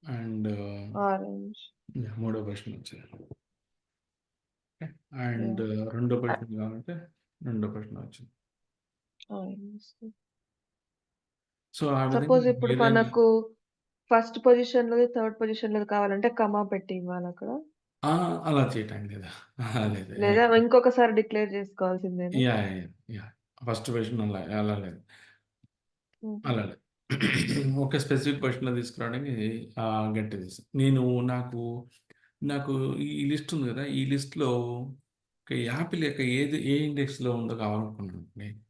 అండ్ ఆరెంజ్. మూడో పొజిషన్‌లో వచ్చింది. ఓకే. And yeah! రెండో పొజిషన్ కావాలంటే రెండో పొజిషన్‌లో వచ్చింది. ఆరెంజ్. సో, ఆ విధంగా సపోజ్ ఇప్పుడు ఏదైనా మనకు ఫస్ట్ పొజిషన్‌లోది, థర్డ్ పొజిషన్‌లోది కావాలంటే కామా పెట్టి ఇవ్వాలా అక్కడ? ఆ! అలా చేయటానికి లేదా. అహా! లేదు. లేదా ఇంకొకసారి డిక్లేర్ చేసుకోవాల్సిందేనా? Yeah! Yeah! Yeah! First position అలా లేదు. హుహు. అలా లేదు. ఒక స్పెసిఫిక్ పొజిషన్‌లో తీసుకురావడానికి గట్టిగా చేశా. నాకు నాకు ఈ లిస్ట్ ఉంది గదా! ఈ లిస్ట్‌లో ఒక యాపిల్ యొక్క ఏ ఇండెక్స్‌లో ఉందో కావాలనుకున్నానండి.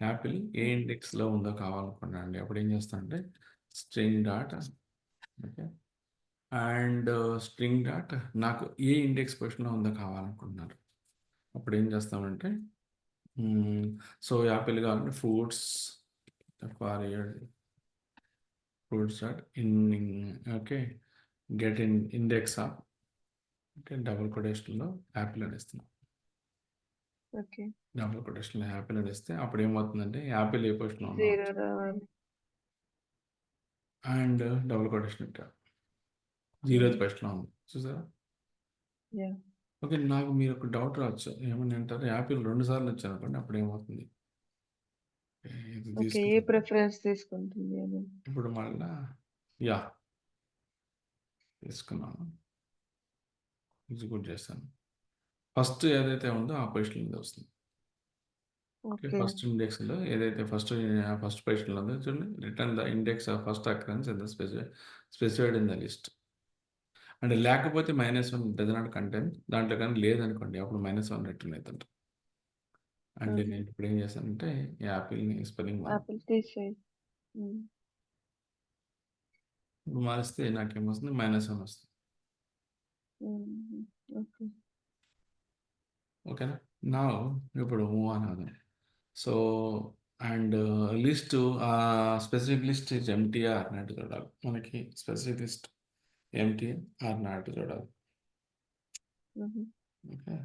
యాపిల్ ఏ హుహు. ఇండెక్స్‌లో ఉందో కావాలనుకున్నానండి. అప్పుడేం చేస్తానంటే string dot okay. And string dot నాకు ఏ ఇండెక్స్ పొజిషన్‌లో ఉందో కావాలనుకుంటున్నారు. అప్పుడేం చేస్తామంటే హ్మ్. సో, యాపిల్ కావాలంటే fruits dot okay. Get index of okay. Double కొటేషన్‌లో యాపిల్ అని ఇస్తున్నాం. ఓకే. డబుల్ కొటేషన్‌లో యాపిల్ అని ఇస్తే అప్పుడేమవుతుందంటే యాపిల్ ఏ పొజిషన్‌లో ఉందో 0 రావాలి. అండ్ డబుల్ కొటేషన్ పెట్టా. హ్మ్. 0థ్ పొజిషన్‌లో ఉంది. చూసారా? యాహ్! ఓకే. నాకు మీరొక డౌట్ రావచ్చు. ఏమని అంటారు యాపిల్ 2 సార్లు వచ్చారనుకోండి అప్పుడేమవుతుంది? ఇది ఓకే. ఏ తీసుకున్నాను. ప్రిఫరెన్స్ తీసుకుంటుంది అని. ఇప్పుడు మళ్ళా యాహ్! తీసుకున్నాను. ఎగ్జిక్యూట్ చేశాను. ఫస్ట్ ఏదైతే ఉందో ఆ పొజిషన్ మీద వస్తుంది. ఓకే. ఓకే. ఫస్ట్ ఇండెక్స్‌లో ఏదైతే ఫస్ట్ పొజిషన్‌లో ఉందో చూడండి. Return the index of first occurrence in the specified in the list. అంటే లేకపోతే -1 డస్ నాట్ కంటైన్ దాంట్లో కానీ లేదనుకోండి అప్పుడు -1 రిటర్న్ అయితుంట. అంటే హుహు. నేను ఇప్పుడు ఏం చేశానంటే యాపిల్‌ని స్పెల్లింగ్ యాపిల్ తీసేయి. హ్మ్. ఇప్పుడు మారిస్తే నాకేమొస్తుంది -1 వస్తుంది. హుహు. ఓకే. ఓకేనా? నౌ ఇప్పుడు మూవ్ ఆన్ అవుదాం. So and list specific list is ఎంప్టీయా ఆర్ నాట్ చూడాలి. మనకి specific list empty or not చూడాలి. హుహు. ఓకే.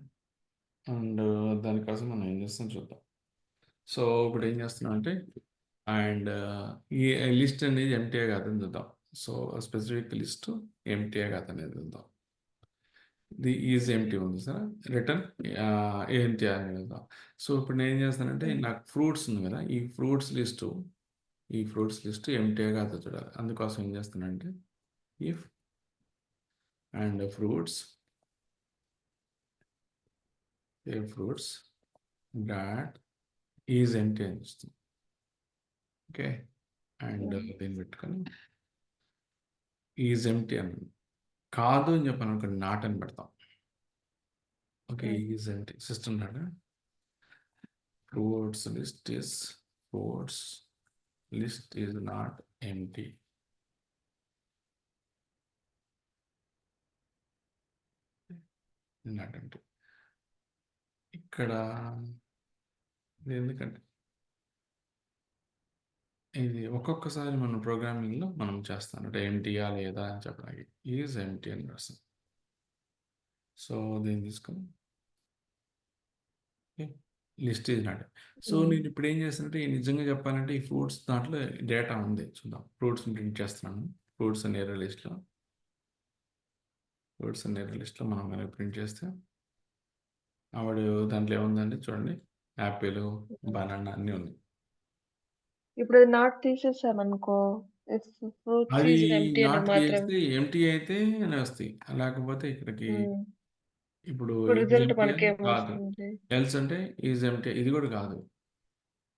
అండ్ దానికోసం మనం ఏం చేస్తాం చూద్దాం. సో ఇప్పుడు ఏం చేస్తున్నాం అంటే అండ్ ఈ లిస్ట్ అనేది ఎంప్టీయా కాదని చూద్దాం. సో స్పెసిఫిక్ లిస్ట్ ఎంప్టీయా కాదనేది చూద్దాం. ది ఈజ్ ఎంప్టీ ఉంది సార్ రిటర్న్ ఏంటి అని వెళ్దాం. సో ఇప్పుడు నేను ఏం చేస్తానంటే హ్మ్. నాకు ఫ్రూట్స్ ఉంది కదా ఈ ఫ్రూట్స్ లిస్ట్ ఎంప్టీ కాదో చూడాలి. అందుకోసం ఏం చేస్తానంటే if and fruits dot is empty అని ఇస్తుంది. ఓకే. అండ్ హుహు. దీన్ని పెట్టుకొని ఈజ్ ఎంప్టీ అని కాదు అని చెప్పాను అనుకోండి నాట్ అని పెడతాం. ఓకే. హుహు. Is empty system dot fruits list is not empty. Not empty. ఇక్కడ ఇది ఎందుకంటే ఇది ఒక్కొక్కసారి మన ప్రోగ్రామింగ్‌లో మనం చేస్తాం. అంటే ఎంప్టీయా లేదా అని చెప్పడానికి ఈజ్ ఎంప్టీ అని రాస్తాం. సో దీన్ని తీసుకొని okay. List is not. So హ్మ్. నేను ఇప్పుడు ఏం చేస్తానంటే నిజంగా చెప్పాలంటే ఈ ఫ్రూట్స్ దాంట్లో డేటా ఉంది. చూద్దాం. ఫ్రూట్స్‌ని ప్రింట్ చేస్తున్నాను. ఫ్రూట్స్ అనే ఎర్రర్ లిస్ట్‌లో మనం గనక ప్రింట్ చేస్తే దాంట్లో ఏముందండి చూడండి. యాపిల్, హ్మ్. బనానా అన్నీ ఉన్నాయి. ఇప్పుడు అది నాట్ తీసేసామనుకో, ఇట్స్ ఫ్రూట్స్ అది ఈజ్ ఎంప్టీ అని నాట్ మాత్రం చేస్తే ఎంప్టీ అయితే అని వస్తాయి. లేకపోతే ఇక్కడికి హ్మ్. ఇప్పుడు ఇప్పుడు ఈజ్ రిజల్ట్ ఎంప్టీ కాదు. మనకేమొస్తుంది? ఎల్స్ అంటే ఈజ్ ఎంప్టీ ఇది కూడా కాదు.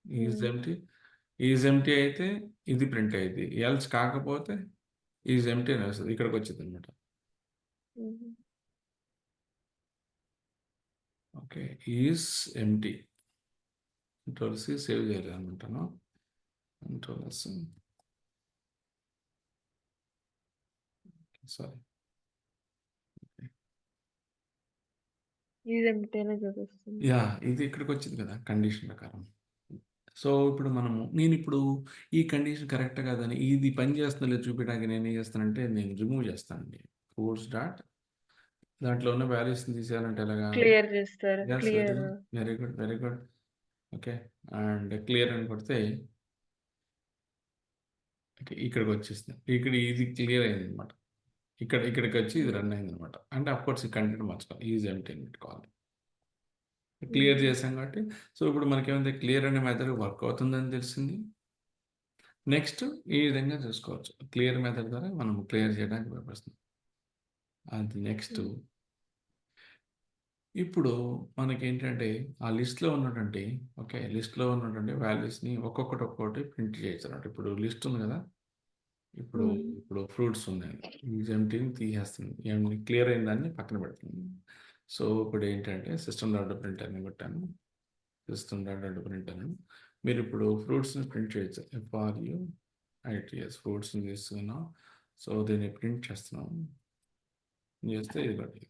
ఈజ్ హ్మ్. ఎంప్టీ అయితే ఇది ప్రింట్ అయ్యిద్ది. ఎల్స్ కాకపోతే ఈజ్ ఎంప్టీ అని వస్తది. ఇక్కడికొచ్చిద్దనమాట. హుహు. Okay. Is empty. Control C save చేయాలనుకుంటాను. Control S sorry. Is empty అనే చూపిస్తుంది. యాహ్! ఇది ఇక్కడికొచ్చింది కదా! కండిషన్ ప్రకారం. సో, నేనిప్పుడు ఈ కండిషన్ కరెక్ట్ కాదని ఇది పని చేస్తుందో లేదో చూపియడానికి నేనేం చేస్తానంటే నేను రిమూవ్ చేస్తానండి. ఫోర్స్ డాట్ దాంట్లో ఉన్న వాల్యూస్‌ని తీసేయాలంటే ఎలాగా? క్లియర్ చేస్తారు. Yes. Very clear. Good. Very good. Very good. Okay. And clear అని కొడితే ఓకే. ఇక్కడికొచ్చేసింది. ఇది క్లియర్ అయిందనమాట. ఇక్కడికొచ్చి ఇది హ్మ్. రన్ అయిందనమాట. అంటే అఫ్‌కోర్స్ ఈ కంటెంట్ మార్చుకోవాలి. ఈజ్ ఎంప్టీ అని పెట్టుకోవాలి. క్లియర్ హుహు. చేసాం కాబట్టి సో, ఇప్పుడు మనకేమైంది క్లియర్ అనే మెథడ్ వర్క్ అవుతుందని తెలిసింది. నెక్స్ట్ ఈ విధంగా చూసుకోవచ్చు. క్లియర్ మెథడ్ ద్వారా మనం క్లియర్ చేయడానికి ఉపయోగపడుతుంది. అది నెక్స్ట్ హ్మ్. ఇప్పుడు మనకేంటంటే ఆ లిస్ట్‌లో ఉన్నటువంటి లిస్ట్‌లో ఉన్నటువంటి వాల్యూస్‌ని ఒక్కొక్కటి ప్రింట్ చేయొచ్చన్నమాట. ఇప్పుడు లిస్ట్ ఉంది గదా! ఇప్పుడు హ్మ్. ఇప్పుడు ఫ్రూట్స్ ఉన్నాయి. ఈజ్ ఎంప్టీని తీసేస్తుంది. ఏమి క్లియర్ అయిన దాన్ని పక్కన పెడుతుంది. సో, ఇప్పుడేంటంటే సిస్టమ్ డాట్ ప్రింట్ అని కొట్టాను. సిస్టమ్ డాట్ ప్రింట్ అని. మీరిప్పుడు ఫ్రూట్స్‌ని ప్రింట్ చేయొచ్చు. ఫ్రూట్స్‌ని తీసుకున్నాం. సో, దీన్ని ప్రింట్ చేస్తున్నాం. చేస్తే ఇదిగోండి.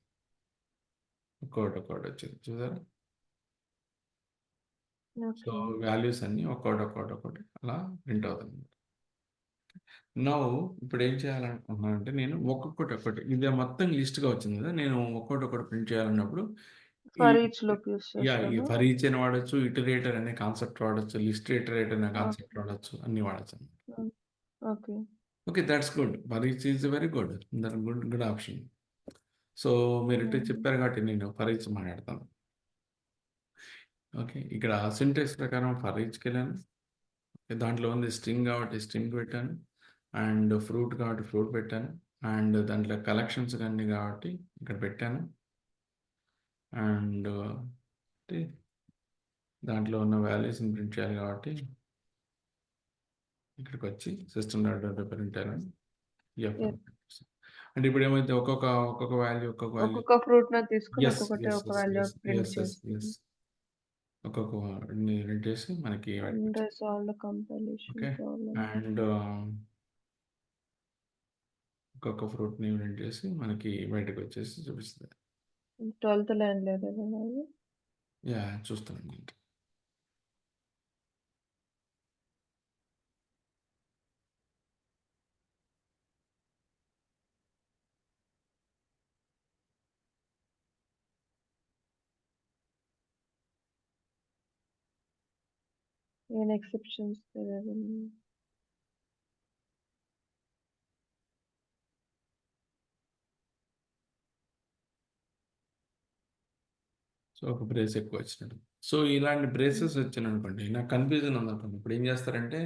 ఒక్కోటి వచ్చింది. చూసారా? So, okay. వాల్యూస్ అన్నీ ఒక్కోటి అలా ప్రింట్ అవుతుంది. నౌ ఇప్పుడేం చేయాలనుకుంటున్నానంటే నేను ఒక్కొక్కటి ఇది మొత్తం లిస్ట్‌గా వచ్చింది కదా! నేను ఒక్కోటి ప్రింట్ చేయాలన్నప్పుడు ఈ ఫర్ ఈచ్ లూప్ యూజ్ ఈ చేస్తామా? ఫర్ ఈచ్ అని వాడొచ్చు, ఇటరేటర్ అనే కాన్సెప్ట్ వాడొచ్చు, లిస్ట్ ఇటరేటర్ అనే కాన్సెప్ట్ ఓకే. వాడొచ్చు. అన్నీ వాడొచ్చు. Hmm. Okay. Okay. That's good. For each is very good. That good option. So, మీరిట్టే హ్మ్. చెప్పారు కాబట్టి నేను ఫర్ ఈచ్ మాట్లాడతాను. ఓకే. ఇక్కడ సింటాక్స్ ప్రకారం ఫర్ ఈచ్‌కెళ్ళాను. దాంట్లో ఉంది స్ట్రింగ్ కాబట్టి స్ట్రింగ్ పెట్టాను. అండ్ ఫ్రూట్ కాబట్టి ఫ్రూట్ పెట్టాను. అండ్ దాంట్లో కలెక్షన్స్ అన్నీ కాబట్టి ఇక్కడ పెట్టాను. అండ్ అంటే దాంట్లో ఉన్న వాల్యూస్‌ని ప్రింట్ చేయాలి కాబట్టి ఇక్కడికొచ్చి సిస్టమ్ డాట్ ప్రింట్ అని ఎఫ్ అని యాహ్! పెట్టేసాను. అంటే ఇప్పుడు ఏమైతే ఒక్కొక్క వాల్యూ ఒక్కొక్క ఫ్రూట్‌ని తీసుకొని యెస్. ఒక్కొక్కటి యెస్. ఒక yes. Value yes. Print yes. Yes. Yes. చేస్తుంది. ఒక్కొక్క వాటిని ప్రింట్ చేసి మనకి అండ్ బయటకొచ్చింది. Solve the compilation okay. Problem. And ఒక్కొక్క ఫ్రూట్‌ని ప్రింట్ చేసి మనకి బయటకొచ్చేసి చూపిస్తది. 12థ్ లైన్‌లో ఏదైనా అది? యాహ్! చూస్తానండి. ఏమైనా ఎక్సెప్షన్స్ ఏదైనా? సో, ఒక బ్రేస్ ఎక్కువ వచ్చినట్టు. సో, ఇలాంటి హ్మ్. బ్రేసెస్ వచ్చాయనుకోండి, నాకు కన్‌ఫ్యూజన్ ఉందనుకోండి. ఇప్పుడేం చేస్తారంటే,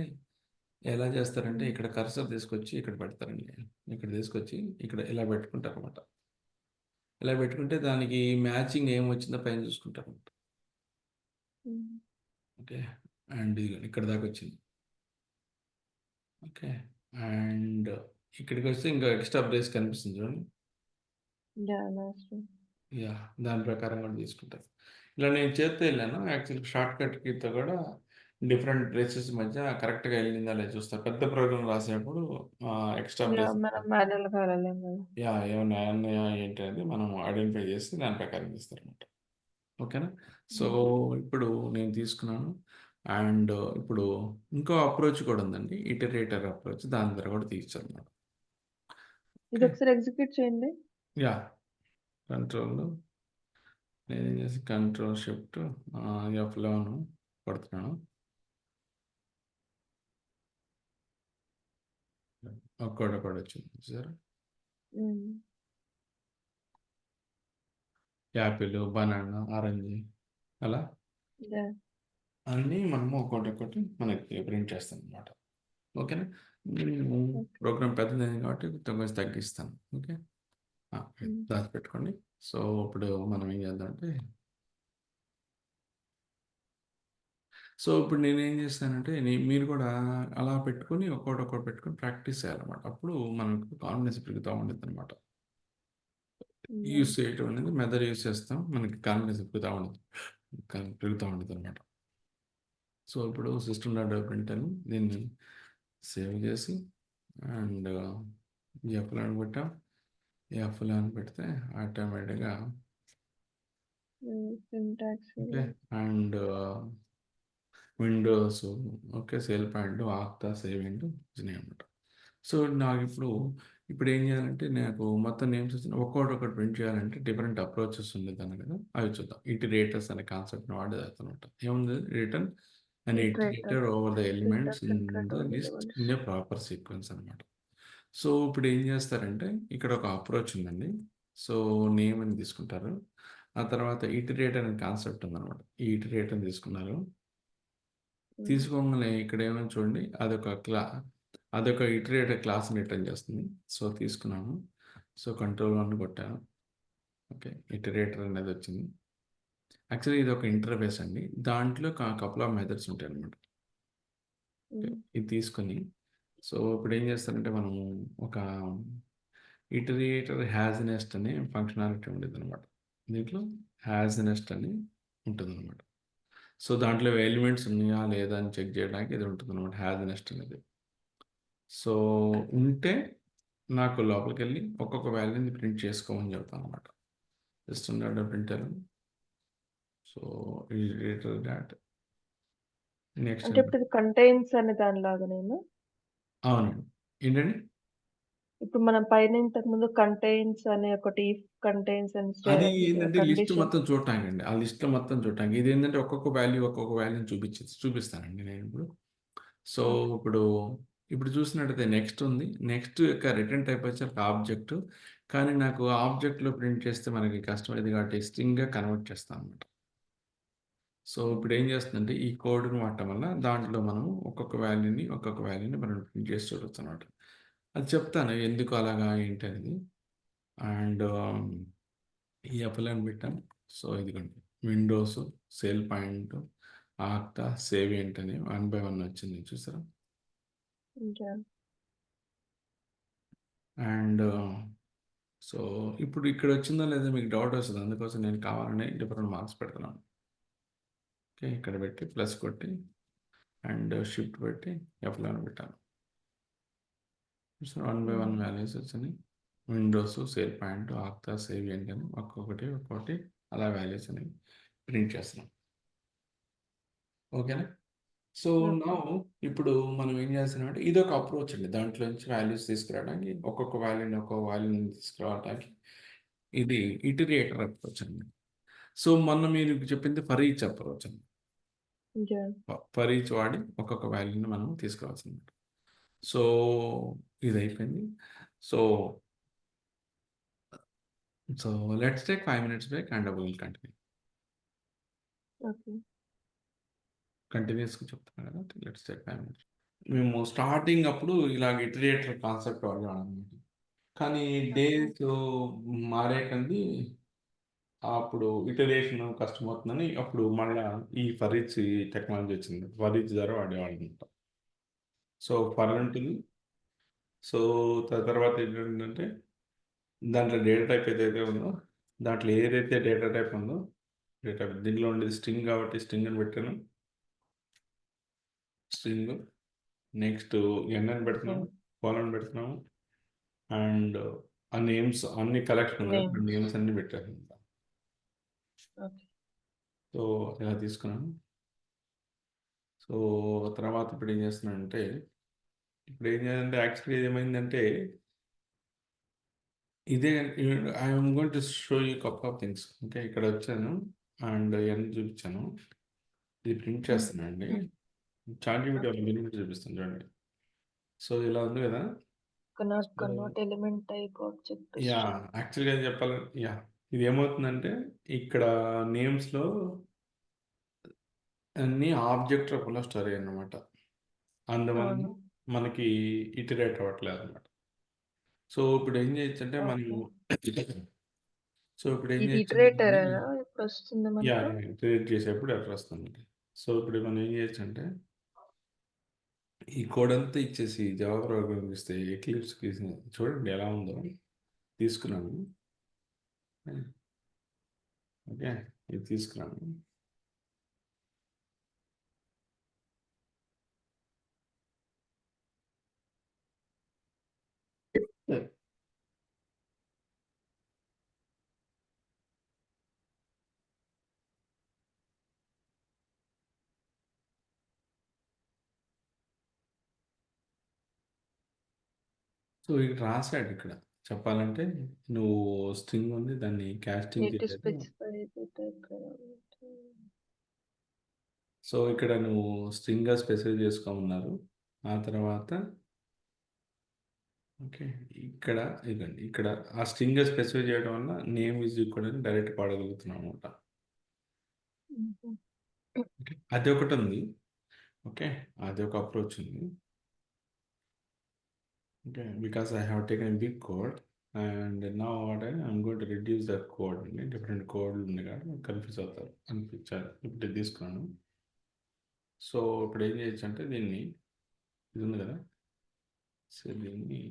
ఎలా చేస్తారంటే, హ్మ్. ఇక్కడ కర్సర్ తీసుకొచ్చి ఇక్కడ పెడతారండి. ఇక్కడ తీసుకొచ్చి ఇక్కడ ఇలా పెట్టుకుంటారనమాట. ఇలా పెట్టుకుంటే దానికి మ్యాచింగ్ ఏమొచ్చిందో పైన చూసుకుంటారనమాట. హ్మ్. ఓకే. అండ్ ఇదిగోండి ఇక్కడ దాకొచ్చింది. ఓకే. అండ్ ఇక్కడికొస్తే ఇంకా ఎక్స్‌ట్రా బ్రేస్ కనిపిస్తుంది చూడండి. యాహ్! Last one. యాహ్! దాని ప్రకారం కూడా తీసుకుంటారు. ఇలా నేను చేత్తో ఎళ్ళాను. యాక్చువల్‌గా షార్ట్‌కట్ కీతో కూడా డిఫరెంట్ బ్రేసెస్ మధ్య కరెక్ట్‌గా ఎళ్ళిందా లేదా చూస్తా. పెద్ద ప్రోగ్రామ్ రాసేటప్పుడు ఎక్స్‌ట్రా యాహ్! బ్రేసెస్ మనం మాన్యువల్‌గా వెళ్ళలేం కదా! ఏమన్నా ఉన్నాయా ఏంటి అనేది మనం ఐడెంటిఫై చేసి దాని ప్రకారం ఇస్తారనమాట. ఓకేనా? సో, హ్మ్. ఇప్పుడు నేను తీసుకున్నాను. అండ్ ఇప్పుడు ఇంకో అప్రోచ్ కూడా ఉందండి. Iterator approach. దాని ద్వారా కూడా తీయొచ్చనమాట. ఓకే. ఇదొకసారి ఎగ్జిక్యూట్ చేయండి. యాహ్! కంట్రోల్ నేనేం చేసి కంట్రోల్ షిఫ్ట్ F11 కొడుతున్నాను. ఒక్కోటొకటొచ్చింది చూసారా? హ్మ్. యాపిల్, బనానా, ఆరెంజ్ అలా యాహ్! అన్నీ మనము ఒక్కోటొక్కటి మనకి ప్రింట్ చేస్తామనమాట. ఓకేనా? నేను ఓకే. ప్రోగ్రామ్ పెద్దదయింది కాబట్టి కొంచెం తగ్గిస్తాను. ఓకే. హ్మ్. దాచిపెట్టుకోండి. సో, ఇప్పుడు మనం ఏం చేద్దామంటే ఇప్పుడు నేనేం చేస్తానంటే మీరు కూడా అలా పెట్టుకొని ఒక్కోటి పెట్టుకొని ప్రాక్టీస్ చేయాలన్నమాట. అప్పుడు మనకు కాన్ఫిడెన్స్ పెరుగుతా ఉండిద్దనమాట. యాహ్! యూజ్ చేయటం అనేది మెథడ్ యూజ్ చేస్తాం. మనకి కాన్ఫిడెన్స్ పెరుగుతా ఉండిద్దనమాట. సో, ఇప్పుడు సిస్టమ్ డాట్ ప్రింట్ అని దీన్ని సేవ్ చేసి అండ్ ఎఫ్‌ఎల్ పెట్టాం. ఎఫ్‌ఎల్ పెడితే ఆటోమేటిక్‌గా syntax okay. And windows okay. Sale point, ఆక్టా, సేవింగ్ వచ్చినాయన్నమాట. సో, ఇప్పుడు ఏం చేయాలంటే నాకు మొత్తం నేమ్స్ వచ్చిన ఒక్కోటి ప్రింట్ చేయాలంటే డిఫరెంట్ అప్రోచెస్ ఉండేదాన్ని కదా! అవి చూద్దాం. ఇటిరేటర్స్ అనే కాన్సెప్ట్‌ని వాడేదనమాట. ఏముంది return an iterator. Iterator over the elements syntax in iterate the over the list levels. In a proper sequence అనమాట. సో, ఇప్పుడు ఏం చేస్తారంటే ఇక్కడ ఒక అప్రోచ్ ఉందండి. సో, నేమ్ అని తీసుకుంటారు. ఆ తర్వాత ఇటిరేటర్ అనే కాన్సెప్ట్ ఉందనమాట. ఈ ఇటిరేటర్‌ని తీసుకున్నారు. హ్మ్. తీసుకోంగానే ఇక్కడ ఏమైంది చూడండి. అదొక ఇటరేటర్ క్లాస్‌ని రిటర్న్ చేస్తుంది. సో, తీసుకున్నాను. సో, కంట్రోల్ 1 కొట్టాను. ఓకే. ఇటరేటర్ అనేది వచ్చింది. యాక్చువల్లీ ఇది ఒక ఇంటర్ఫేస్ అండి. దాంట్లో కపుల్ ఆఫ్ మెథడ్స్ ఉంటాయన్నమాట. ఇది తీసుకొని సో ఇప్పుడు ఏం చేస్తారంటే మనము ఒక ఇటరేటర్ హ్యాజ్ నెస్ట్ అనే ఫంక్షనాలిటీ ఉండేది అనమాట. దీంట్లో హ్యాజ్ నెస్ట్ అని ఉంటుంది అనమాట. సో దాంట్లో ఎలిమెంట్స్ ఉన్నాయా లేదా అని చెక్ చేయడానికి ఇది ఉంటుంది అనమాట, హ్యాజ్ నెస్ట్ అనేది. సో ఉంటే నాకు లోపలికి వెళ్ళి ఒక్కొక్క వాల్యూని ప్రింట్ చేసుకోమని చెప్తాను అనమాట. జస్ట్ ఉన్నాడు printer. So iterator dot next అంటే ఇప్పుడు ఇది కంటైన్స్ అనే దానిలాగానేనా? అవునండి. ఏంటండి? ఇప్పుడు మనం పైన ఇంతకుముందు కంటైన్స్ అనే ఒకటి ఇఫ్ కంటైన్స్ అండ్ అది ఏంటంటే లిస్ట్ కండిషన్. మొత్తం చూడటానికండి. ఆ లిస్ట్‌లో మొత్తం చూడటానికి. ఇదేంటంటే ఒక్కొక్క వాల్యూని చూపిస్తానండి నేను ఇప్పుడు. So, okay. ఇప్పుడు, ఇప్పుడు చూసినట్టయితే నెక్స్ట్ ఉంది. నెక్స్ట్ యొక్క రిటర్న్ టైప్ వచ్చేసరికి ఆబ్జెక్ట్. కానీ నాకు ఆబ్జెక్ట్‌లో ప్రింట్ చేస్తే మనకి కష్టమైంది కాబట్టి స్ట్రింగ్‌గా కన్వర్ట్ చేస్తానన్నమాట. సో, ఇప్పుడు ఏం చేస్తుందంటే ఈ కోడ్‌ని వాడటం వల్ల దాంట్లో మనం ఒక్కొక్క వాల్యూని మనం ప్రింట్ చేసి చూడొచ్చన్నమాట. అది చెప్తాను ఎందుకు అలాగా ఏంటి అనేది. అండ్ ఈ అప్లైని పెట్టాను. సో ఇదిగోండి విండోస్, సేల్ పాయింట్, ఆక్టా, సేవియంట్ అని 1 బై 1 వచ్చింది చూసారా. ఇంకా అండ్ సో ఇప్పుడు ఇక్కడ వచ్చిందో లేదో మీకు డౌట్ వస్తుంది. అందుకోసం నేను కావాలని డిఫరెంట్ మార్క్స్ పెడుతున్నాను. ఓకే, ఇక్కడ పెట్టి ప్లస్ కొట్టి అండ్ షిఫ్ట్ పెట్టి F11 పెట్టాను. 1 బై 1 వాల్యూస్ వచ్చినాయి. విండోస్, సేల్ పాయింట్, ఆక్టా, సేవియంట్ అని ఒక్కొక్కటి అలా వాల్యూస్ అని ప్రింట్ చేస్తున్నాం. ఓకేనా. సో నౌ ఇప్పుడు మనం ఏం చేస్తున్నామంటే ఇదొక అప్రోచ్ అండి. దాంట్లో నుంచి వాల్యూస్ తీసుకురావడానికి ఒక్కొక్క వాల్యూని తీసుకురావడానికి ఇది ఇటరేటర్ అప్రోచ్ అండి. సో మొన్న మీరు చెప్పింది ఫర్ ఈచ్ అప్రోచ్ అండి. ఇంకా ఫర్ ఈచ్ వాడి ఒక్కొక్క వాల్యూని మనం తీసుకురావాల్సి అనమాట. సో ఇది అయిపోయింది. So so let's take 5 minutes break and will continue. Okay. కంటిన్యూస్గా చెప్తాను కదా, లెట్స్ టేక్ 5 minutes. మేము స్టార్టింగ్ అప్పుడు ఇలాగ ఇటరేటర్ కాన్సెప్ట్ వాడాం అనమాట. కానీ డేస్ మారే కంది అప్పుడు ఇటరేషన్ కష్టమవుతుందని అప్పుడు మళ్ళీ ఈ ఫరీచ్ టెక్నాలజీ వచ్చింది. ఫరీచ్ ద్వారా వాడేవాళ్ళం అనమాట. సో ఫర్ ఉంటుంది. సో తర్వాత ఏంటంటే దాంట్లో డేటా టైప్ ఏదైతే ఉందో దాంట్లో ఏదైతే డేటా టైప్ ఉందో దీంట్లో ఉండేది స్ట్రింగ్ కాబట్టి స్ట్రింగ్ అని పెట్టాను. స్ట్రింగ్ నెక్స్ట్ ఎన్ అని పెడుతున్నాము, కోలన్ పెడుతున్నాము అండ్ ఆ నేమ్స్ అన్ని కలెక్షన్ నేమ్స్ అన్ని పెట్టాను. ఓకే. సో ఇలా తీసుకున్నాను. సో తర్వాత ఇప్పుడు ఏం చేస్తున్నానంటే యాక్చువల్లీ ఏమైందంటే ఇదే I'm going to show you cup of things. Okay, ఇక్కడ వచ్చాను అండ్ ఎన్ చూపించాను. ఇది ప్రింట్ చేస్తున్నాను అండి. చార్ట్ లిమిట్ చూపిస్తాను చూడండి. సో ఇలా ఉంది కదా. Convert element type object. Yeah, యాక్చువల్గా ఏం చెప్పాలి, యా ఇది ఏమవుతుందంటే ఇక్కడ నేమ్స్లో అన్ని ఆబ్జెక్ట్ రూపంలో స్టోరీ అన్నమాట. అందువల్ల మనకి ఇటరేట్ అవ్వట్లేదు అనమాట. సో ఇప్పుడు ఏం చేయొచ్చు అంటే మనము సో ఇప్పుడు ఏం చేయొచ్చు ఇటరేటర్ ఇప్పుడు వస్తుంది యా మనకు. ఇటరేట్ చేసేప్పుడు ఎట్లా వస్తుంది. సో ఇప్పుడు మనం ఏం చేయొచ్చు అంటే ఈ కోడ్ అంతా ఇచ్చేసి జావా ప్రోగ్రామ్ ఇస్తే ఎక్లిప్స్కి చూడండి ఎలా ఉందో తీసుకున్నాను. ఓకే, ఇది తీసుకున్నాను. సో ఇక్కడ రాశాడు, ఇక్కడ చెప్పాలంటే నువ్వు స్ట్రింగ్ ఉంది దాన్ని కాస్టింగ్ చేసేది. సో ఇక్కడ నువ్వు స్ట్రింగ్గా స్పెసిఫై చేసుకోమన్నారు. ఆ తర్వాత ఓకే ఇక్కడ ఇదండి, ఇక్కడ ఆ స్ట్రింగ్గా స్పెసిఫై చేయడం వల్ల నేమ్ ఈజ్ ఈక్వల్ అని డైరెక్ట్ పాడగలుగుతున్నాం అనమాట. అది ఒకటి ఉంది. ఓకే, అది ఒక అప్రోచ్ ఉంది. Okay, because I have taken big code and నా what I'm going to reduce that code అండి. డిఫరెంట్ కోడ్లు ఉన్నాయి కాబట్టి కన్ఫ్యూజ్ అవుతారు అనిపించారు. ఇప్పుడు ఇది తీసుకున్నాను. సో ఇప్పుడు ఏం చేయొచ్చు అంటే దీన్ని, ఇది ఉంది కదా, సో దీన్ని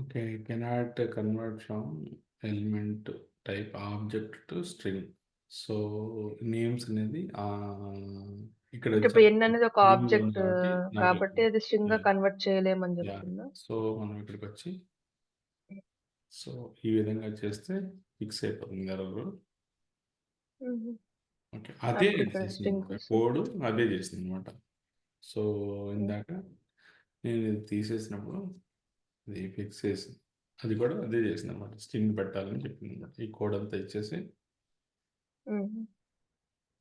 okay, cannot convert from element type object to string. So names అనేది ఇక్కడ అంటే ఇప్పుడు ఎన్ అనేది ఒక దీనిలో ఉంది ఆబ్జెక్ట్ కాబట్టి నాకు కాబట్టి అది స్ట్రింగ్ గా కన్వర్ట్ చేయలేమని చెప్తుందా? సో మనం ఇక్కడికి వచ్చి సో ఈ విధంగా చేస్తే ఫిక్స్ అయిపోతుంది ఎర్రర్. ఓకే, అదే అప్పుడు ఇక్కడ చేసింది స్ట్రింగ్ అనమాట, వస్తుంది. కోడ్ అదే చేసింది అనమాట. సో ఇందాక నేను ఇది తీసేసినప్పుడు ఇది ఫిక్స్ చేసి అది కూడా అదే చేసింది అనమాట, స్ట్రింగ్ పెట్టాలని చెప్పింది అనమాట. ఈ కోడ్ అంతా ఇచ్చేసి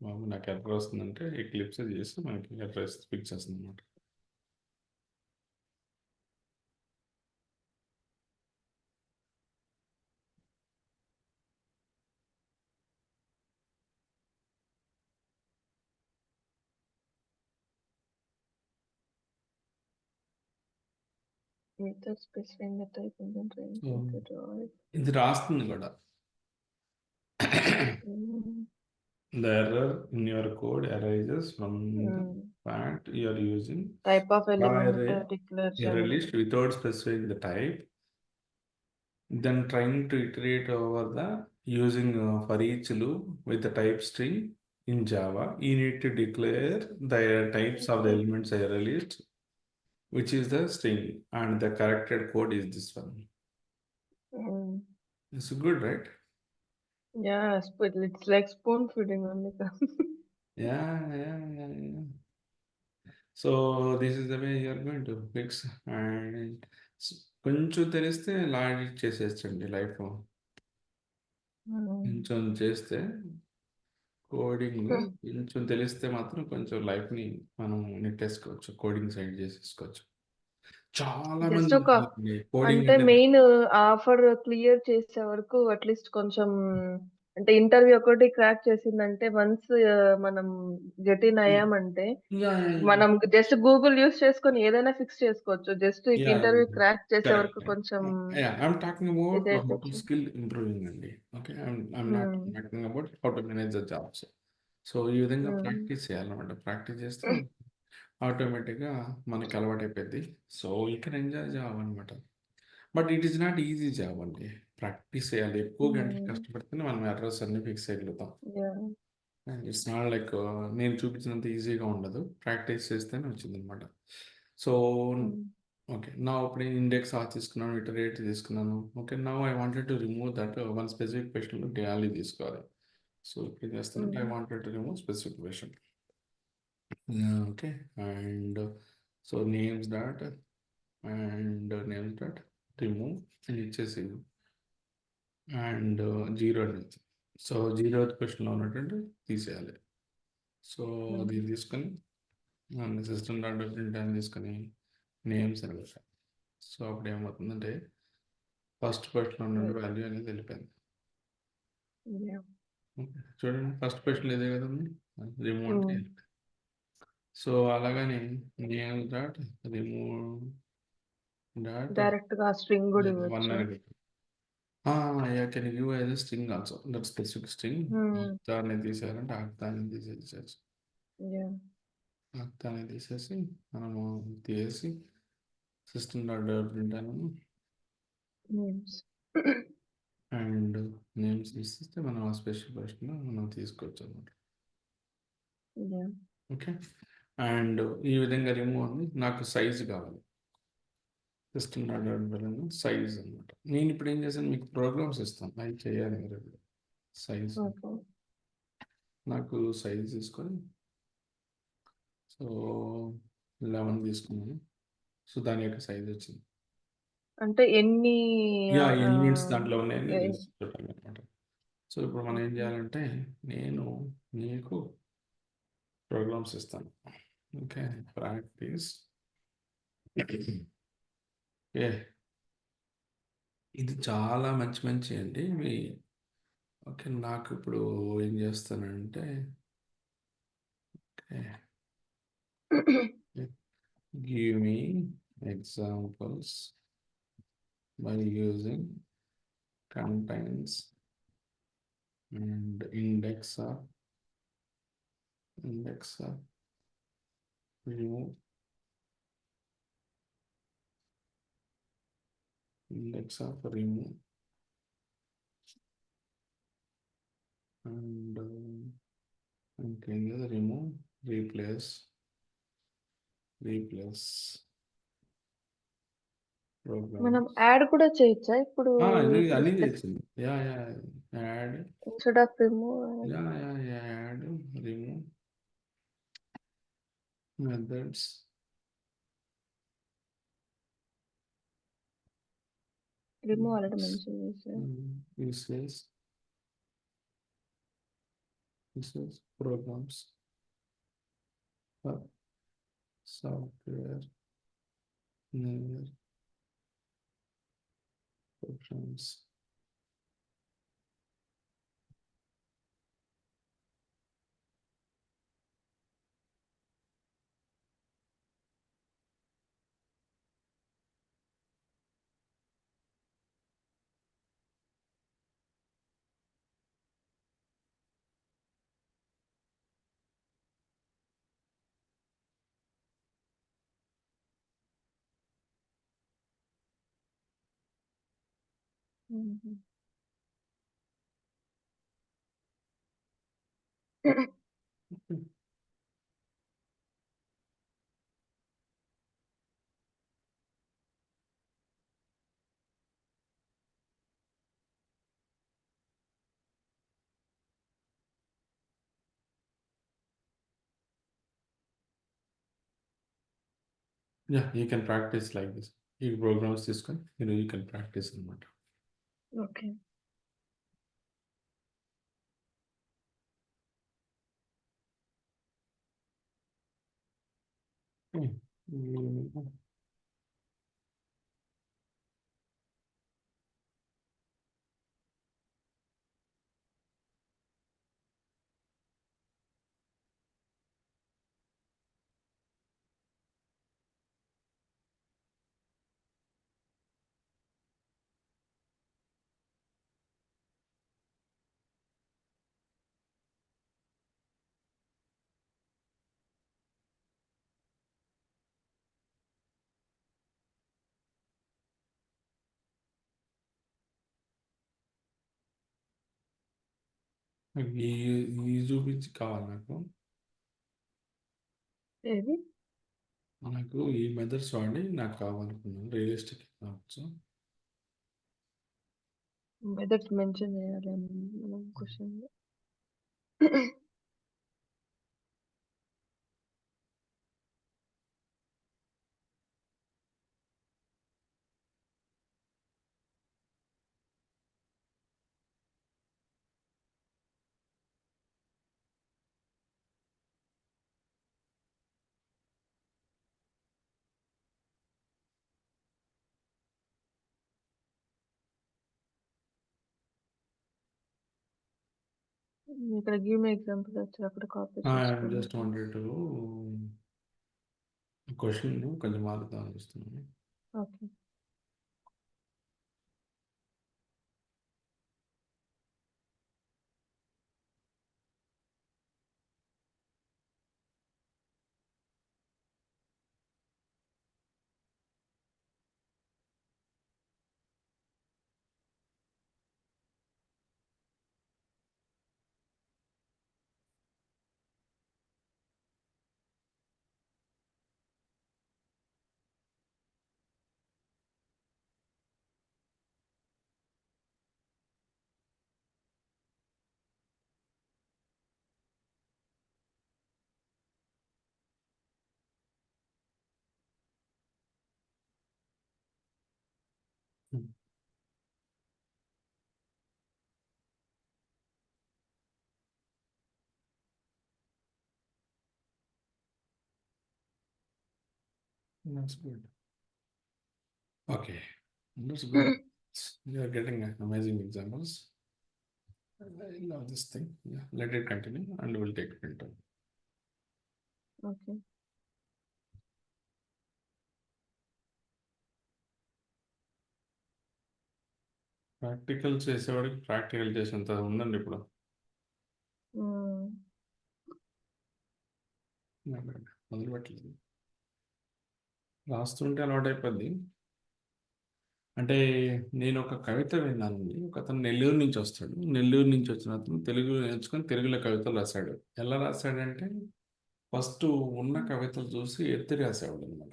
బాబు నాకు ఎర్రర్ వస్తుందంటే ఈ క్లిప్స్ చేసి మనకి ఎర్రర్ ఫిక్స్ చేస్తుంది అనమాట. Without specifying the type and then trying to draw it. ఇది రాస్తుంది కూడా. The error in your code arises from the fact you are using type of element declare array list without specifying the type, then trying to iterate over the using for each loop with the type string. In Java, you need to declare the types of the elements array list, which is the string, and the corrected code is this one. It's good, right? Yeah, it's like spoon feeding only. Yeah. So this is the way you are going to fix. And కొంచెం తెలిస్తే లాజిక్ చేసేచ్చండి లైఫ్. కొంచెం చేస్తే కోడింగ్ కొంచెం తెలిస్తే మాత్రం కొంచెం లైఫ్ని మనం నెట్టేసుకోవచ్చు, కోడింగ్ సైడ్ చేసేసుకోవచ్చు. చాలా జస్ట్ మంది ఒక కోడింగ్ అంటే మెయిన్ ఆఫర్ క్లియర్ చేసే వరకు అట్లీస్ట్ కొంచెం అంటే ఇంటర్వ్యూ ఒకటి క్రాక్ చేసిందంటే వన్స్ మనం గెట్ ఇన్ అయ్యామంటే మనం జస్ట్ గూగుల్ యూస్ చేసుకొని ఏదైనా ఫిక్స్ చేసుకోవచ్చు. జస్ట్ ఇంటర్వ్యూ క్రాక్ చేసే వరకు కొంచెం I'm talking about how to skill improving అండి. Okay, I'm not talking about how to manage the jobs. So ఈ విధంగా ప్రాక్టీస్ చేయాలన్నమాట. ప్రాక్టీస్ చేస్తే ఆటోమేటిక్గా మనకి అలవాటు అయిపోద్ది. So you can enjoy job అనమాట. But it is not easy job అండి. ప్రాక్టీస్ చేయాలి, ఎక్కువ గంటలు కష్టపడితేనే మనం ఎర్రర్స్ అన్ని ఫిక్స్ చేయగలుగుతాం. ఇట్స్ నాట్ లైక్ నేను చూపించినంత ఈజీగా ఉండదు, ప్రాక్టీస్ చేస్తేనే వచ్చింది అనమాట. సో ఓకే, నా ఇప్పుడు ఇండెక్స్ తీసుకున్నాను, ఇటరేట్ తీసుకున్నాను. ఓకే, నా I wanted to remove that one specific question Dolly తీసుకోవాలి. సో ఇప్పుడు ఏం చేస్తానంటే I wanted to remove specific question. Okay, and so names dot remove అని ఇచ్చేసి అండ్ 0 అనేది. సో 0th క్వశ్చన్లో ఉన్నటువంటి తీసేయాలి. సో దీన్ని తీసుకొని సిస్టమ్ డాట్ ప్రింట్ అని తీసుకొని నేమ్స్ అని పెట్టాలి. సో అప్పుడు ఏమవుతుందంటే ఫస్ట్ క్వశ్చన్లో ఉన్న వాల్యూ అనేది వెళ్ళిపోయింది. ఓకే, చూడండి ఫస్ట్ క్వశ్చన్ ఇదే కదండి, రిమూవ్ అంటే. సో అలాగని names dot remove dot direct గా స్ట్రింగ్ కూడా 1 ఇవ్వచ్చు. అని yeah, can you give as a string also, that specific string. దాన్ని తీసేయాలంటే అర్థాన్ని తీసేసి అర్థాన్ని తీసేసి మనము తీసేసి సిస్టమ్ డాట్ ప్రింట్ అని అండ్ నేమ్స్ ఇస్తే మనం ఆ స్పెషల్ క్వశ్చన్ మనం తీసుకోవచ్చు అనమాట. ఓకే, అండ్ ఈ విధంగా రిమూవ్ అని నాకు సైజ్ కావాలి, సిస్టమ్ డాట్ సైజ్ అనమాట. నేను ఇప్పుడు ఏం చేశాను, మీకు ప్రోగ్రామ్స్ ఇస్తాను, అవి చేయాలి మీరు. సైజ్ నాకు సైజ్ తీసుకొని సో 11 తీసుకున్నాను. సో, దాని యొక్క సైజ్ వచ్చింది. అంటే ఎన్ని ఎలిమెంట్స్ దాంట్లో ఉన్నాయని ఎ చూడాలన్నమాట. సో, ఇప్పుడు మనం ఏం ఓకే. చేయాలంటే, నేను నీకు ప్రోగ్రామ్స్ ఇస్తాను. ఓకే. ప్రాక్టీస్. ఓకే. ఇది చాలా మంచి అండి. ఓకే. నాకు ఇప్పుడు ఏం చేస్తానంటే, okay. Give me examples by using contains and index of remove index of remove and remove replace మనం programs. యాడ్ కూడా చేయొచ్చా ఇప్పుడు ఇది ఇప్పుడు అన్నీ చేసింది. Add. Instead of remove add, remove methods. Remove already mention చేశారు. useless programs for software never programs. హుహు. Yeah, you can practice like this. ఈ ప్రోగ్రామ్స్ తీసుకొని you can practice అనమాట. ఓకే. ఈ ఈ చూపించి కావాలి నాకు. ఏది? నాకు ఈ మెథడ్స్ వాడి నాకు కావాలనుకున్నాను. రియలిస్టిక్ కావచ్చు. మెథడ్స్ మెన్షన్ చేయాలేమో మనం క్వెషన్‌లో. ఇక్కడ గివ్ మీ ఎగ్జాంపుల్ వచ్చినప్పుడు కాపీ ఐఎమ్ చేసుకొని. జస్ట్ వాంటెడ్ టు క్వశ్చన్ కొంచెం మారుద్దాం అనిపిస్తుంది. Okay. That's good. Okay, that's good. You are getting amazing examples. I love this thing. Yeah, let it continue and we'll take it into. Okay. Practical చేసేవాడికి ప్రాక్టికల్ చేసేంత ఉందండి ఇప్పుడు. హ్మ్. మొదలు పెట్టలేదు. రాస్తుంటే అలవాటైపోద్ది. అంటే నేను ఒక కవిత విన్నానండి. ఒకతను నెల్లూరు నుంచి వస్తాడు. నెల్లూరు నుంచి వచ్చిన అతను తెలుగు నేర్చుకొని తెలుగులో కవితలు రాశాడు. ఎలా రాశాడంటే ఫస్ట్ ఉన్న కవితలు చూసి ఎత్తి రాసేవాడనమాట.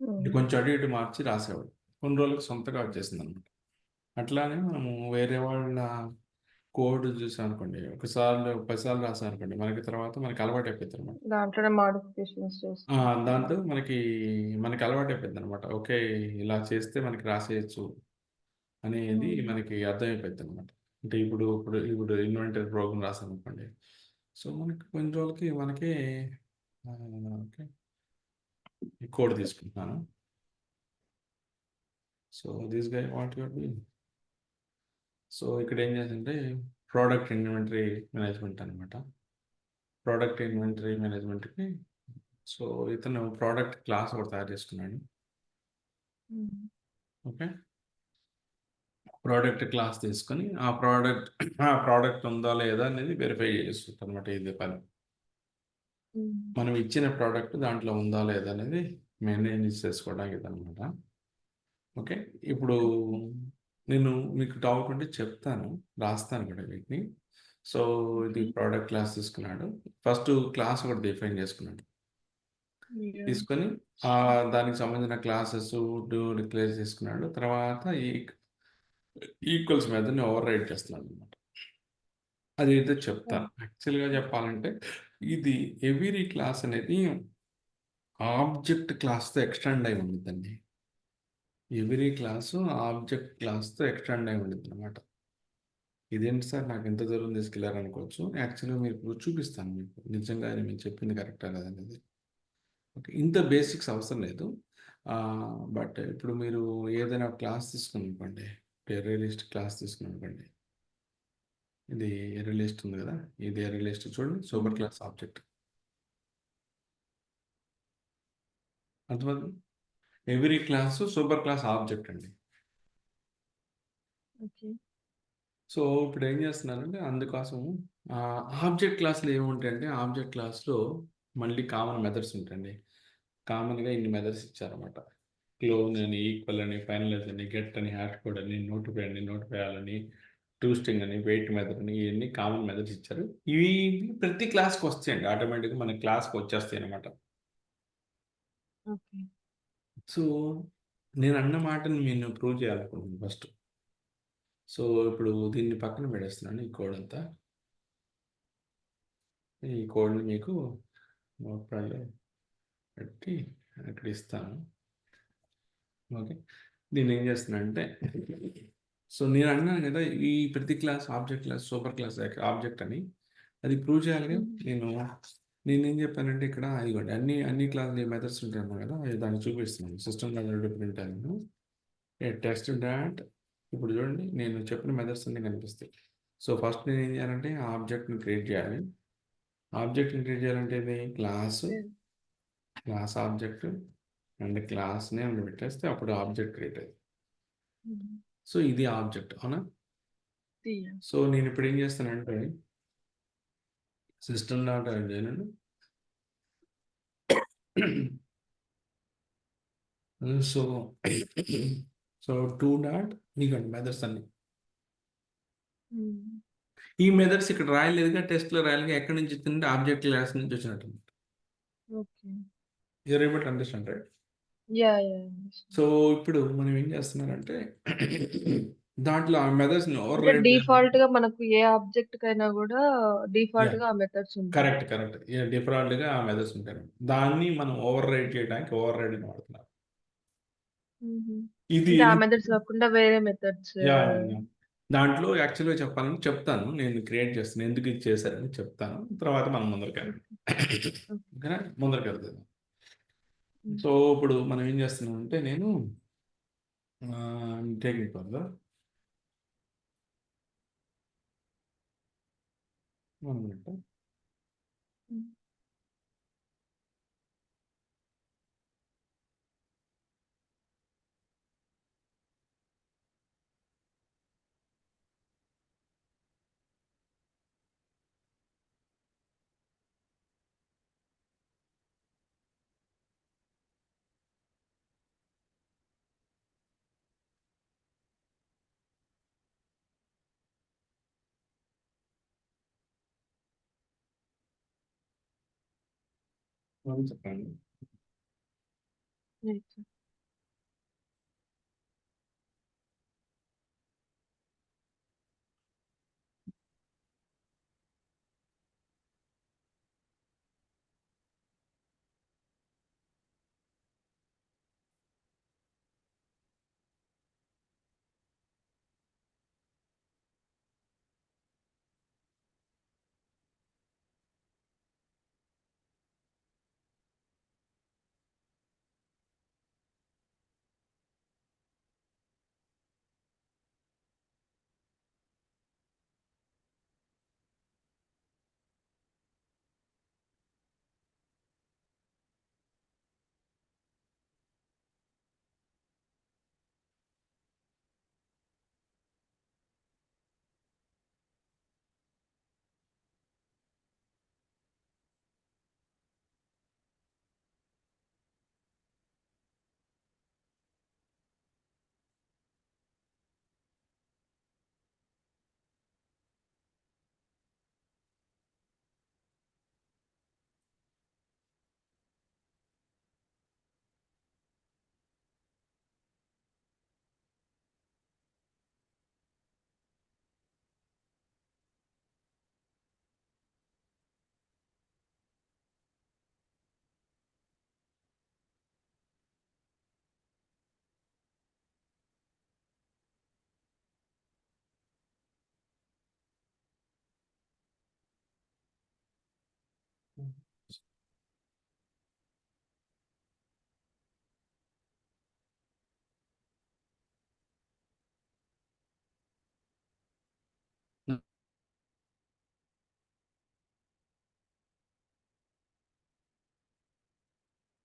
అంటే హ్మ్. కొంచెం అటు ఇటు మార్చి రాసేవాడు. కొన్ని రోజులకు సొంతగా వచ్చేసిందనమాట. అట్లానే మనము వేరే వాళ్ళ కోడ్ చూసామనుకోండి, ఒకసారి 10 సార్లు రాసామనుకోండి, మనకి తర్వాత మనకి అలవాటైపోద్దనమాట. దాంట్లోనే మోడిఫికేషన్స్ చేసుకుంటూ. దాంతో మనకి అలవాటైపోద్దనమాట. ఓకే. ఇలా చేస్తే మనకి రాసేయొచ్చు అనేది హ్మ్. మనకి అర్థమైపోద్దనమాట. అంటే ఇప్పుడు ఇన్వెంటర్ ప్రోగ్రామ్ రాసామనుకోండి. సో, మనకి కొన్ని రోజులకి మనకే ఓకే. ఈ కోడ్ తీసుకుంటున్నాను. So, this guy what you are doing. So, ఇక్కడ ఏం చేసిందంటే ప్రోడక్ట్ ఇన్వెంటరీ మేనేజ్మెంట్ అనమాట. ప్రోడక్ట్ ఇన్వెంటరీ మేనేజ్మెంట్‌కి సో, ఇతను ప్రోడక్ట్ క్లాస్ ఒకటి తయారు చేసుకున్నాడు. హ్మ్. ఓకే. ప్రోడక్ట్ క్లాస్ తీసుకొని ఆ ప్రోడక్ట్ ఉందా లేదా అనేది వెరిఫై చేస్తుందన్నమాట. ఇది పని. హ్మ్. మనం ఇచ్చిన ప్రోడక్ట్ దాంట్లో ఉందా లేదా అనేది మేనేజ్ చేసుకోవడానికి ఇదనమాట. ఓకే. ఇప్పుడు నేను మీకు డౌట్ ఉంటే చెప్తాను. రాస్తాను కూడా వీటిని. సో, ఇది ఓకే. ప్రోడక్ట్ క్లాస్ తీసుకున్నాడు. ఫస్ట్ క్లాస్ ఒకటి డిఫైన్ చేసుకున్నాడు. యాహ్! తీసుకొని దానికి సంబంధించిన క్లాసెస్ డిక్లేర్ చేసుకున్నాడు. తర్వాత ఈక్వల్స్ మెథడ్‌ని ఓవర్ రైడ్ చేస్తున్నాడనమాట. అదేదో చెప్తాను. యాక్చువల్‌గా చెప్పాలంటే ఇది ఎవ్రీ క్లాస్ అనేది ఆబ్జెక్ట్ క్లాస్‌తో ఎక్స్టెండ్ అయి ఉండిద్దండి. ఎవ్రీ క్లాసు ఆబ్జెక్ట్ క్లాస్‌తో ఎక్స్టెండ్ అయి ఉండిద్దనమాట. ఇదేంటి సార్ నాకు ఇంత దూరం తీసుకెళ్లారనుకోవచ్చు. యాక్చువల్‌గా మీకు చూపిస్తాను మీకు. నిజంగా నేను చెప్పింది కరెక్టా కాదనేది. ఓకే. ఇంత బేసిక్స్ అవసరం లేదు. బట్ ఇప్పుడు మీరు ఏదైనా క్లాస్ తీసుకున్నారనుకోండి. ఎర్రే లిస్ట్ క్లాస్ తీసుకున్నారనుకోండి. ఇది ఎర్రే లిస్ట్ ఉంది కదా! ఇది ఎర్రే లిస్ట్ చూడండి. Super class object. అర్థమవుతుందా? Every class super class object అండి. ఓకే. సో, ఇప్పుడు ఏం చేస్తున్నానంటే అందుకోసం ఆబ్జెక్ట్ క్లాస్‌లో ఏముంటాయంటే ఆబ్జెక్ట్ క్లాస్‌లో మళ్ళీ కామన్ మెథడ్స్ ఉంటాయండి. కామన్‌గా ఇన్ని మెథడ్స్ ఇచ్చారన్నమాట. క్లోన్ అని, ఈక్వల్ అని, ఫైనలైజ్ అని, గెట్ అని, హాష్ కోడ్ అని, నోటిఫై ఆల్ అని, టూస్ట్రింగ్ అని, వెయిట్ మెథడ్ అని ఇవన్నీ కామన్ మెథడ్స్ ఇచ్చారు. ఇవి ప్రతి క్లాస్‌కి వస్తాయండి. ఆటోమేటిక్‌గా మన క్లాస్‌కి వచ్చేస్తాయన్నమాట. ఓకే. సో, నేను అన్న మాటని నేను ప్రూవ్ చేయాలనుకుంటున్నాను ఫస్ట్. సో, ఇప్పుడు దీన్ని పక్కన పెట్టేస్తున్నాను ఈ కోడ్ అంతా. ఈ కోడ్‌ని మీకు నోట్‌ప్యాడ్‌లో పెట్టి అక్కడ ఇస్తాను. ఓకే. నేనేం చేస్తున్నానంటే సో, నేను అన్నాను కదా! ఈ ప్రతి class object class, super class object అని. అది ప్రూవ్ చేయాలిగా. నేనేం చెప్పానంటే ఇక్కడ ఇదిగోండి అన్ని క్లాసులు మెథడ్స్ ఉంటాయన్నా కదా! దాన్ని చూపిస్తున్నాను. సిస్టమ్ డాట్ ప్రింట్ అను టెస్ట్ డాట్ ఇప్పుడు చూడండి నేను చెప్పిన మెథడ్స్ అన్నీ కనిపిస్తాయి. సో, ఫస్ట్ నేనేం చేయాలంటే ఆబ్జెక్ట్‌ని క్రియేట్ చేయాలి. ఆబ్జెక్ట్‌ని క్రియేట్ చేయాలంటే ఇది class object and class name పెట్టేస్తే అప్పుడు ఆబ్జెక్ట్ క్రియేట్ అయ్యింది. సో, ఇది ఆబ్జెక్ట్ అవునా? సో, నేను ఇప్పుడు ఏం చేస్తానంటే సిస్టమ్ డాట్ యాడ్ చేయనండి. సో, సో 2 డాట్ ఇదిగోండి మెథడ్స్ అన్నీ. ఈ మెథడ్స్ ఇక్కడ రాయలేదుగా టెస్ట్‌లో రాయాలిగా ఎక్కడి నుంచి వచ్చిందంటే ఆబ్జెక్ట్ క్లాస్ నుంచి వచ్చినట్టుంది. Okay. You are able to understand right? Yeah! So, ఇప్పుడు మనం ఏం చేస్తున్నారంటే దాంట్లో ఆ మెథడ్స్‌ని ఓవర్ అంటే రైడ్ డిఫాల్ట్‌గా మనకు ఏ ఆబ్జెక్ట్‌కైనా గూడా యాహ్! డిఫాల్ట్‌గా ఆ మెథడ్స్ ఉంటాయి. కరెక్ట్. డిఫాల్ట్‌గా ఆ మెథడ్స్ ఉంటాయి. దాన్ని మనం ఓవర్ రైడ్ చేయడానికి ఓవర్ రైడ్ అని వాడుతున్నాం. హుహు. ఇది అంటే ఆ ఎందుకు మెథడ్స్ కాకుండా వేరే మెథడ్స్ యాహ్! యాహ్! యాహ్! దాంట్లో యాక్చువల్‌గా చెప్పాలంటే చెప్తాను. నేను క్రియేట్ చేస్తాను. ఎందుకు ఇది చేశారని చెప్తాను. తర్వాత మనం ముందరికెళ్దాం. ఓకే. ఓకే. ఓకేనా? ముందరికెళ్దాం. హ్మ్. సో, ఇప్పుడు మనం ఏం చేస్తున్నామంటే నేను టేకింగ్ ఫర్దర్ 1 మినిట్. హ్మ్. చెప్పండి. రైట్.